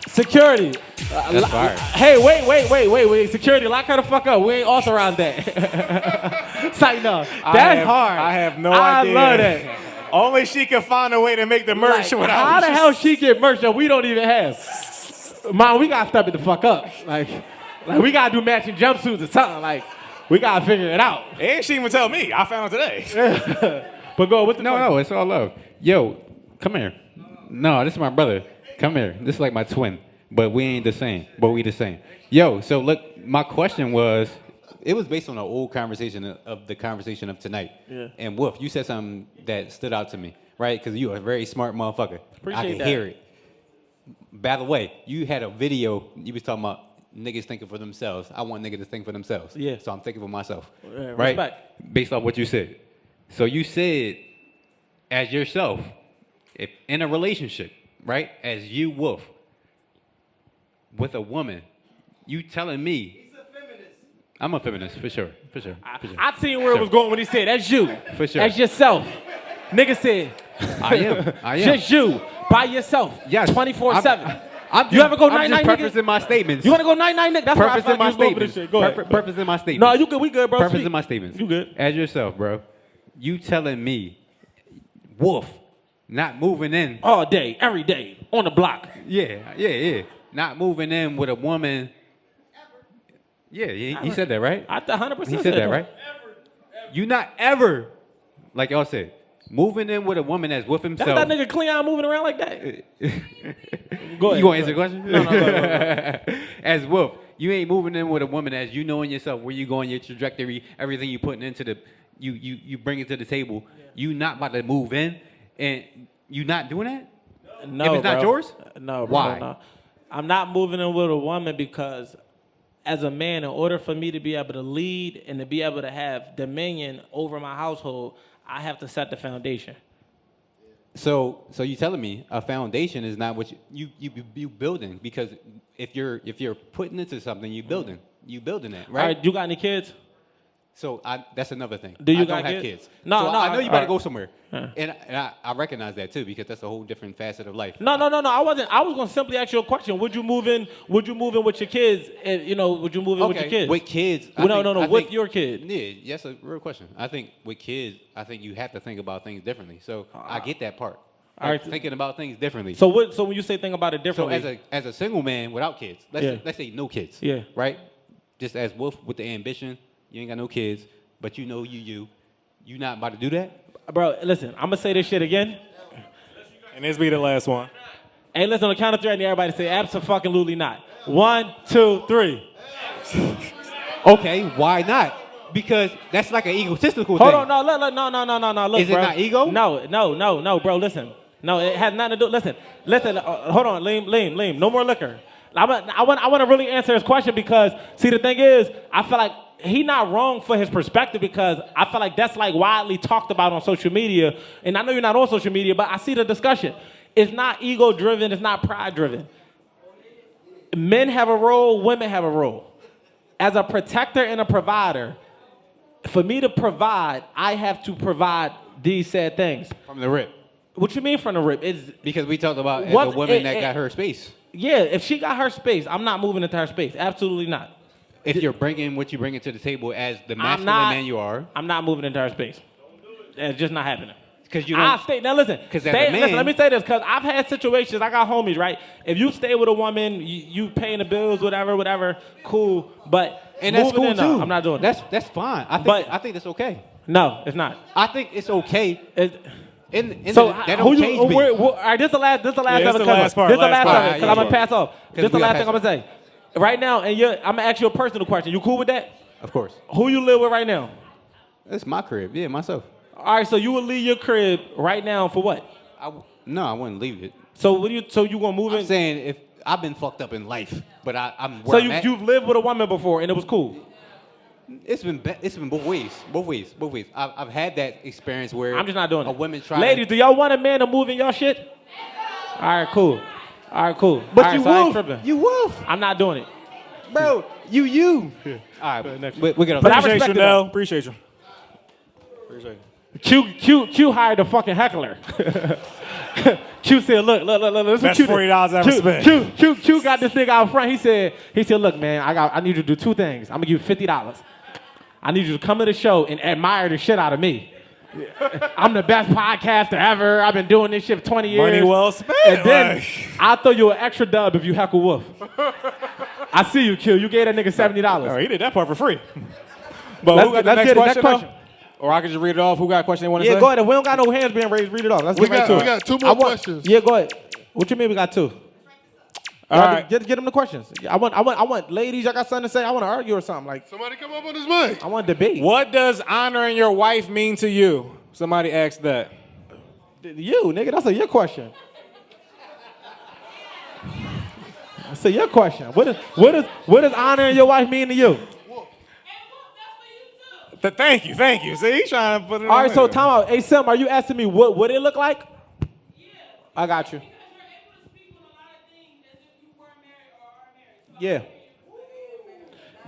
Security. That's fire. Hey, wait. Security, lock her the fuck up. We ain't authorized that. Sight no. That's hard. I have no idea. I love that. Only she can find a way to make the merch Like, without. how the hell she get merch that we don't even have? Man, we gotta step it the fuck up. Like we gotta do matching jumpsuits or something. Like, we gotta figure it out. And she even tell me. I found it today. But go, what's the No, it's all love. Yo, come here. No, this is my brother. Come here. This is like my twin, but we ain't the same. But we the same. Yo, so look, my question was, it was based on an old conversation of the conversation of tonight. Yeah. And Wolf, you said something that stood out to me, right? Because you are a very smart motherfucker. Appreciate I can that. hear it. By the way, you had a video. You was talking about niggas thinking for themselves. I want niggas to think for themselves. Yeah. So I'm thinking for myself. Respect. Right? Based off what you said. So you said, as yourself, if in a relationship, right, as you, Wolf, with a woman, you telling me. He's a feminist. I'm a feminist, for sure. I seen where it was going when he said, that's you. For sure. That's yourself. Nigga said, I am. Just you, by yourself. Yes. 24/7. You ever go I'm night-night, just nigga? prefacing my statements. You want to go night, Nick? That's why I Prefacing my fucking move this statements. shit. Go ahead. Prefacing my statements. No, you good. We good, bro. Prefacing Speak. my statements. You good. As yourself, bro. You telling me, Wolf, not moving in. All day, every day, on the block. Yeah. Not moving in with a woman. Yeah, he said that, right? I 100% He said that, right? You not ever, like y'all said, moving in with a woman that's with himself. That's that nigga Cleon moving around like that. Go ahead. You want to answer the question? No, go ahead. As Wolf, you ain't moving in with a woman as you knowing yourself, where you going, your trajectory, everything you putting into the, you bring it to the table. Yeah. You not about to move in, and you not doing that? No, if it's not yours? No, bro. Why? No. I'm not moving in with a woman because as a man, in order for me to be able to lead and to be able to have dominion over my household, I have to set the foundation. So you telling me a foundation is not what you building, because if you're putting into something, you building that, right? All right, you got any kids? So that's another thing. Do you I got don't have kids? No, so no. I know you about to right. go somewhere, Yeah. and I recognize that too, because that's a whole different facet of life. No. I wasn't. I was gonna simply ask you a question. Would you move in with your kids? And, would you move in with your kids? With kids? With your kid. Yeah, that's a real question. I think with kids, you have to think about things differently. So I get that part. All right. Thinking about things differently. So when you say think about it differently, So as a single man without kids, let's say no kids. Yeah. Right. Just as Wolf with the ambition, you ain't got no kids, but you know you not about to do that, bro. Listen, I'm gonna say this shit again, And this be the last one. Hey, listen, on the count of three, I need everybody to say abso-fucking-lutely not. 1, 2, 3. Okay, why not? Because that's like an egotistical Hold thing. on, no. Look, Is it bro. not ego? No, bro. Listen, no, it has nothing to do. Listen. Hold on, Liam. No more liquor. I want to really answer his question because see, the thing is, I feel like he not wrong for his perspective because I feel like that's like widely talked about on social media, and I know you're not on social media, but I see the discussion. It's not ego driven. It's not pride driven. Men have a role. Women have a role. As a protector and a provider, for me to provide, I have to provide these said things. From the rip. What you mean from the rip? It's Because we talked about as a woman that got her space. Yeah, if she got her space, I'm not moving into her space. Absolutely not. If you're bringing what you bring to the table as the masculine man you are. I'm not moving into her space. It's just not happening. Because you don't. Now listen. Because as a man. Listen, let me say this, because I've had situations, I got homies, right? If you stay with a woman, you paying the bills, whatever, cool. But and that's cool in, too. no, I'm not doing that. That's fine. I think that's okay. No, it's not. I think it's okay. So that don't change me. All right, this is the last. This is the last. Yeah, this is the last part. This is the last Last part. part. Because I'm gonna pass off. This is the last thing I'm pass gonna say. Right now, and I'm gonna ask you a personal question. You cool with that? Of course. Who you live with right now? It's my crib. Yeah, myself. All right, so you would leave your crib right now for what? No, I wouldn't leave it. So you gonna move in? I'm saying if I've been fucked up in life, but I'm So where I'm at. you've lived with a woman before and it was cool. It's been both ways. I've had that experience where I'm just not doing it. A woman try. Ladies, do y'all want a man to move in y'all shit? All right, cool. But All right, you so I ain't wolf. tripping. You wolf, I'm not doing it. bro. You. All right, next. We get But I Appreciate respect you, it, Nell. though. Appreciate you. Q hired a fucking heckler. Q said, look. Listen, Best Q $40 I ever spent. Q got this nigga out front. He said, look, man, I need you to do two things. I'm gonna give you $50. I need you to come to the show and admire the shit out of me. I'm the best podcaster ever. I've been doing this shit for 20 years. Money well spent. And then like. I'll throw you an extra dub if you heckle Wolf. I see you, Q. You gave that nigga $70. Oh, he did that part for free. But Let's who got get- the let's next get it. question? Next though? Or I can just read it off. Who got a question they want to Yeah, say? go ahead. If we don't got no hands being raised, read it off. Let's We get right to got, it. we got two more questions. Yeah, go ahead. What you mean we got two? All right. Get them the questions. I want ladies. I got something to say. I want to argue or something. Like Somebody come up on this mic. I want to debate. What does honoring your wife mean to you? Somebody asked that. You, nigga. That's your question. That's your question. What does honoring your wife mean to you? Thank you. See, he's trying to put it All on right, so there. time out. Hey, Sim, are you asking me what it look like? Yeah. I got you. Yeah.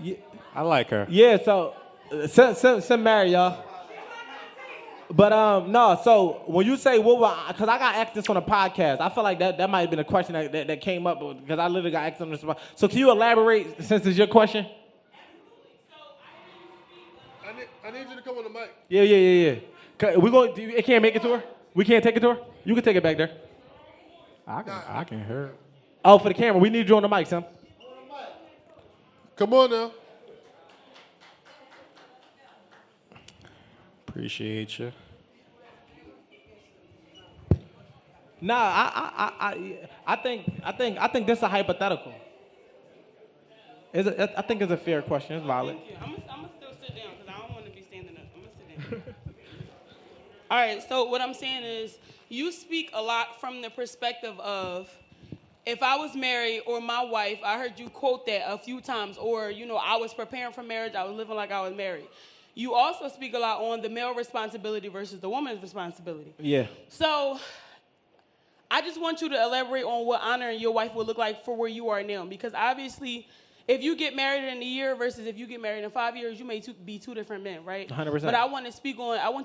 Yeah. I like her. Yeah, so Sim married, y'all. But no, so when you say because I got asked this on a podcast, I feel like that might have been a question that came up because I literally got asked on this. So can you elaborate since it's your question? I need you to come on the mic. Yeah. We going? You can't make it to her. We can't take it to her. You can take it back there. I can hear it. Oh, for the camera, we need you on the mic, son. Come on now. Appreciate you. Nah, I think this is a hypothetical. I think it's a fair question. It's valid. Thank you. I'm gonna still sit down because I don't want to be standing up. I'm gonna sit down. All right. So what I'm saying is, you speak a lot from the perspective of, if I was married or my wife, I heard you quote that a few times, or I was preparing for marriage, I was living like I was married. You also speak a lot on the male responsibility versus the woman's responsibility. Yeah. So I just want you to elaborate on what honoring your wife would look like for where you are now. Because obviously, if you get married in a year versus if you get married in 5 years, you may be two different men, right? 100%. But I want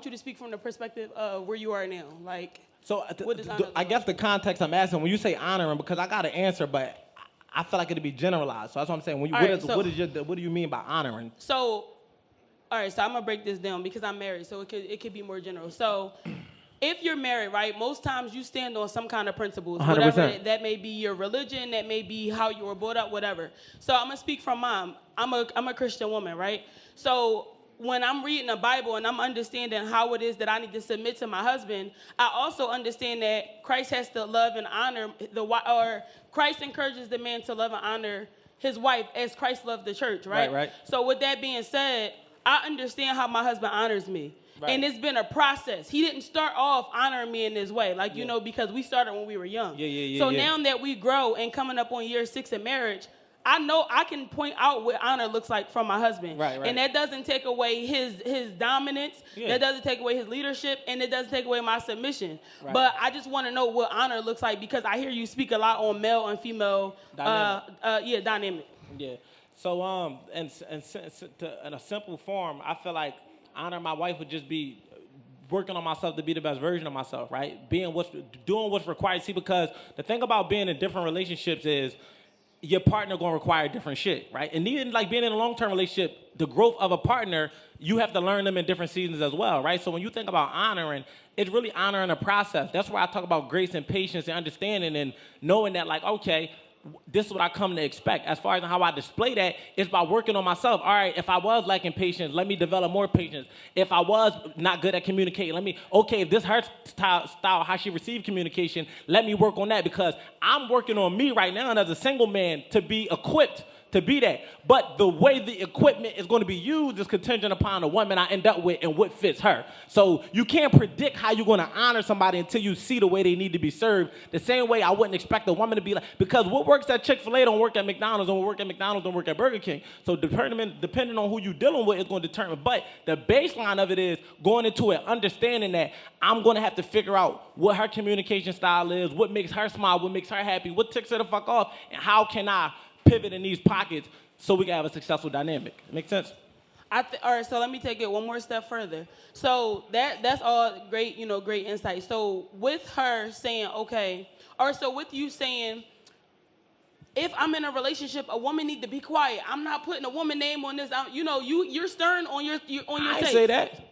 you to speak from the perspective of where you are now. Like, So what does honor look I guess like? the context I'm asking, when you say honoring, because I got an answer, but I feel like it'd be generalized. So that's what I'm saying. What do you mean by honoring? So, all right, so I'm gonna break this down because I'm married, so it could be more general. So, if you're married, right, most times you stand on some kind of principles, 100%. whatever that may be your religion, that may be how you were brought up, whatever. So I'm gonna speak from mom. I'm a Christian woman, right? So when I'm reading the Bible and I'm understanding how it is that I need to submit to my husband, I also understand that Christ has to love and honor Christ encourages the man to love and honor his wife as Christ loved the church, right? Right. So with that being said, I understand how my husband honors me. Right. And it's been a process. He didn't start off honoring me in this way, because we started when we were young. So now that we grow and coming up on year 6 of marriage, I know I can point out what honor looks like from my husband. Right. And that doesn't take away his dominance. Yeah. That doesn't take away his leadership. And it doesn't take away my submission. Right. But I just want to know what honor looks like because I hear you speak a lot on male and female dynamic. Yeah. So in a simple form, I feel like honor my wife would just be working on myself to be the best version of myself, right? Doing what's required. See, because the thing about being in different relationships is your partner gonna require different shit, right? And even like being in a long-term relationship, the growth of a partner, you have to learn them in different seasons as well, right? So when you think about honoring, it's really honoring a process. That's why I talk about grace and patience and understanding and knowing that, like, okay, this is what I come to expect. As far as how I display that, it's by working on myself. All right, if I was lacking patience, let me develop more patience. If I was not good at communicating, if this her style, how she received communication, let me work on that because I'm working on me right now and as a single man to be equipped to be that. But the way the equipment is going to be used is contingent upon the woman I end up with and what fits her. So you can't predict how you're going to honor somebody until you see the way they need to be served. The same way I wouldn't expect a woman to be like, because what works at Chick-fil-A don't work at McDonald's, and what works at McDonald's don't work at Burger King. So depending on who you're dealing with is going to determine. But the baseline of it is going into it, understanding that I'm going to have to figure out what her communication style is, what makes her smile, what makes her happy, what ticks her the fuck off, and how can I pivot in these pockets so we can have a successful dynamic. Make sense? All right, so let me take it one more step further. So that's all great, great insight. So with her saying, with you saying, if I'm in a relationship, a woman need to be quiet. I'm not putting a woman name on this. You're stern on your take. I say that.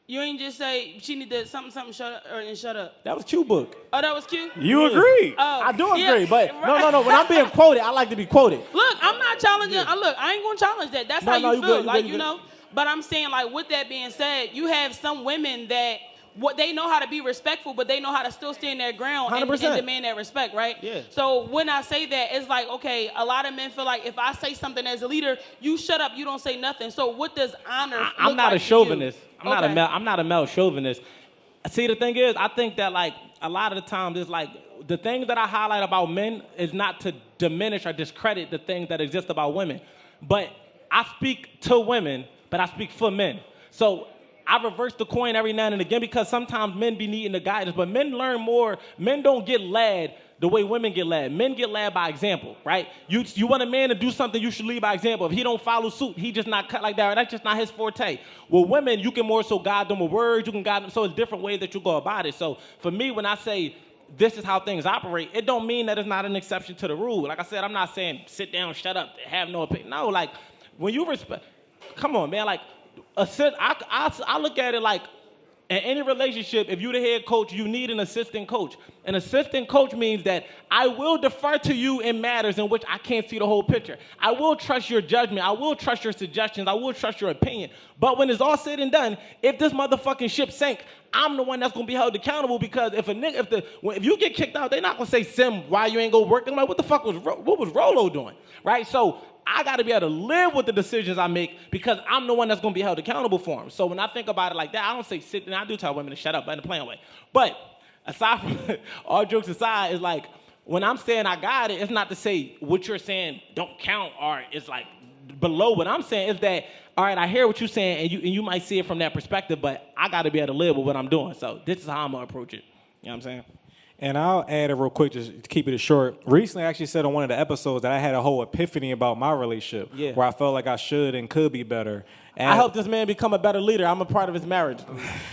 You ain't just say she need to something shut up and shut up. That was Q book. Oh, that was cute? You agree? Oh, I do agree, but right. no. When I'm being quoted, I like to be quoted. Look, I'm not challenging. Look, I ain't gonna challenge that. That's how you feel, good. But I'm saying, like, with that being said, you have some women that they know how to be respectful, but they know how to still stand their ground and demand that respect, right? Yeah. So when I say that, it's like, okay, a lot of men feel like if I say something as a leader, you shut up, you don't say nothing. So what does honor? I'm not a chauvinist. I'm not a male chauvinist. See, the thing is, I think that like a lot of the times it's like the thing that I highlight about men is not to diminish or discredit the things that exist about women, but I speak to women, but I speak for men. So I reverse the coin every now and again because sometimes men be needing the guidance, but men learn more. Men don't get led. the way women get led. Men get led by example, right? You want a man to do something, you should lead by example. If he don't follow suit, he just not cut like that. That's just not his forte. With women, you can more so guide them with words. You can guide them. So it's different ways that you go about it. So for me, when I say this is how things operate, it don't mean that it's not an exception to the rule. Like I said, I'm not saying sit down, shut up, have no opinion. No, like when you respect, come on, man. Like I look at it like in any relationship, if you're the head coach, you need an assistant coach. An assistant coach means that I will defer to you in matters in which I can't see the whole picture. I will trust your judgment. I will trust your suggestions. I will trust your opinion. But when it's all said and done, if this motherfucking ship sank, I'm the one that's gonna be held accountable because if you get kicked out, they're not gonna say, Sim, why you ain't go work? They're like, what was Rolo doing? Right? So I gotta be able to live with the decisions I make because I'm the one that's gonna be held accountable for them. So when I think about it like that, I don't say sit, and I do tell women to shut up in a plain way. But aside from all jokes aside, it's like when I'm saying I got it, it's not to say what you're saying don't count or it's like below what I'm saying. It's that, all right, I hear what you're saying, and you might see it from that perspective, but I gotta be able to live with what I'm doing. So this is how I'm gonna approach it. You know what I'm saying? And I'll add it real quick just to keep it short. Recently, I actually said on one of the episodes that I had a whole epiphany about my relationship where I felt like I should and could be better. And I helped this man become a better leader. I'm a part of his marriage.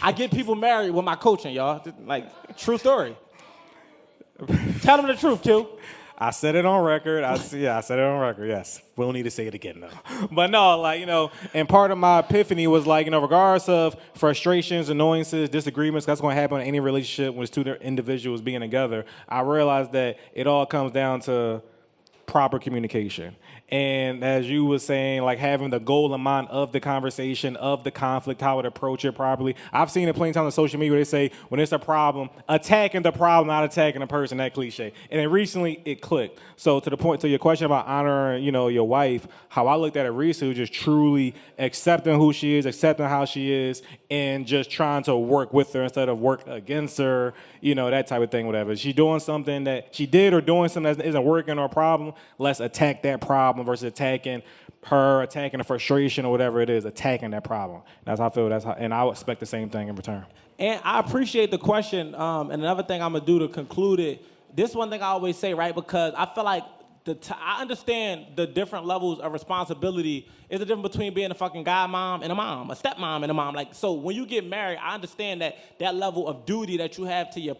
I get people married with my coaching, y'all. Like, true story. Tell them the truth, Q. I said it on record. I said it on record, yes. We don't need to say it again, though. But no, like, and part of my epiphany was like, regardless of frustrations, annoyances, disagreements, that's going to happen in any relationship when it's two individuals being together. I realized that it all comes down to proper communication. And as you were saying, like having the goal in mind of the conversation, of the conflict, how to approach it properly. I've seen it plenty of times on social media where they say, when it's a problem, attacking the problem, not attacking the person, that cliche. And then recently it clicked. So to your question about honoring, your wife, how I looked at it recently was just truly accepting who she is, accepting how she is, and just trying to work with her instead of work against her, that type of thing, whatever. If she's doing something that she did or doing something that isn't working or a problem, let's attack that problem versus attacking her, attacking the frustration or whatever it is, attacking that problem. That's how I feel. And I would expect the same thing in return. And I appreciate the question. And another thing I'm gonna do to conclude it. This one thing I always say, right? Because I feel like I understand the different levels of responsibility. Is the difference between being a fucking godmom and a mom, a stepmom and a mom. Like, so when you get married, I understand that level of duty that you have to your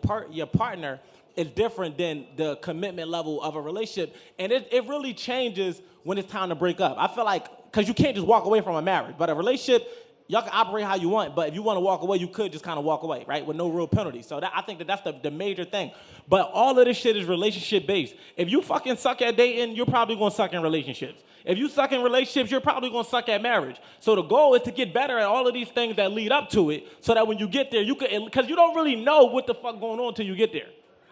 partner is different than the commitment level of a relationship. And it really changes when it's time to break up. I feel like, because you can't just walk away from a marriage, but a relationship, y'all can operate how you want, but if you want to walk away, you could just kind of walk away, right, with no real penalty. So I think that's the major thing. But all of this shit is relationship-based. If you fucking suck at dating, you're probably going to suck in relationships. If you suck in relationships, you're probably going to suck at marriage. So the goal is to get better at all of these things that lead up to it so that when you get there, you can, because you don't really know what the fuck going on until you get there.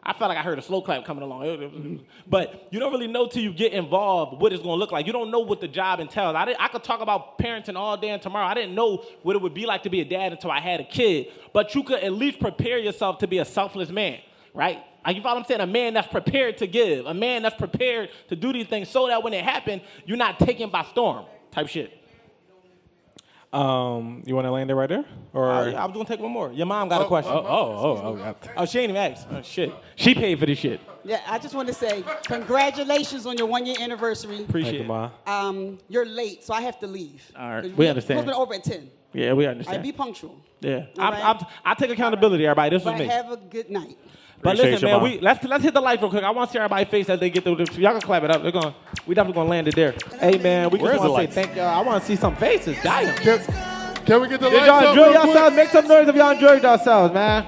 I felt like I heard a slow clap coming along. But you don't really know till you get involved what it's going to look like. You don't know what the job entails. I could talk about parenting all day and tomorrow. I didn't know what it would be like to be a dad until I had a kid. But you could at least prepare yourself to be a selfless man, right? Like, you follow what I'm saying? A man that's prepared to give. A man that's prepared to do these things so that when it happens, you're not taken by storm type shit. You want to land it right there? Or I was going to take one more. Your mom got a question. Oh, She ain't even asked. Oh, shit. She paid for this shit. Yeah, I just want to say congratulations on your 1-year anniversary. Appreciate it. Ma. You're late, so I have to leave. All right. We understand. We've been over at 10. Yeah, we All understand. right, be punctual. Yeah. All right? I take accountability, everybody. This was But me. have a good night. But Appreciate listen, you, man, let's hit the lights real quick. I want to see everybody's face as they get through this. Y'all can clap it up. We definitely gonna land it there. Hey, man, we just Where's the want to say lights? thank y'all. I want to see some faces. Damn. Can we get the Did lights y'all up enjoy real quick? yourselves? Make some noise if y'all enjoyed yourselves, man.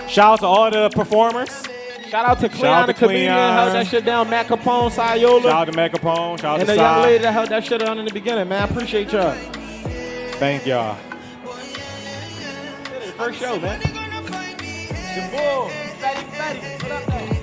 Shout out to all the performers. Shout out to Cleon, the comedian, held that shit down. Matt Capone, Sayola. Shout out to Matt Capone. Shout out And to the young Sai. lady that held that shit down in the beginning, man. I appreciate y'all. Thank y'all. First show, man. The bull. Fatty. What up, though?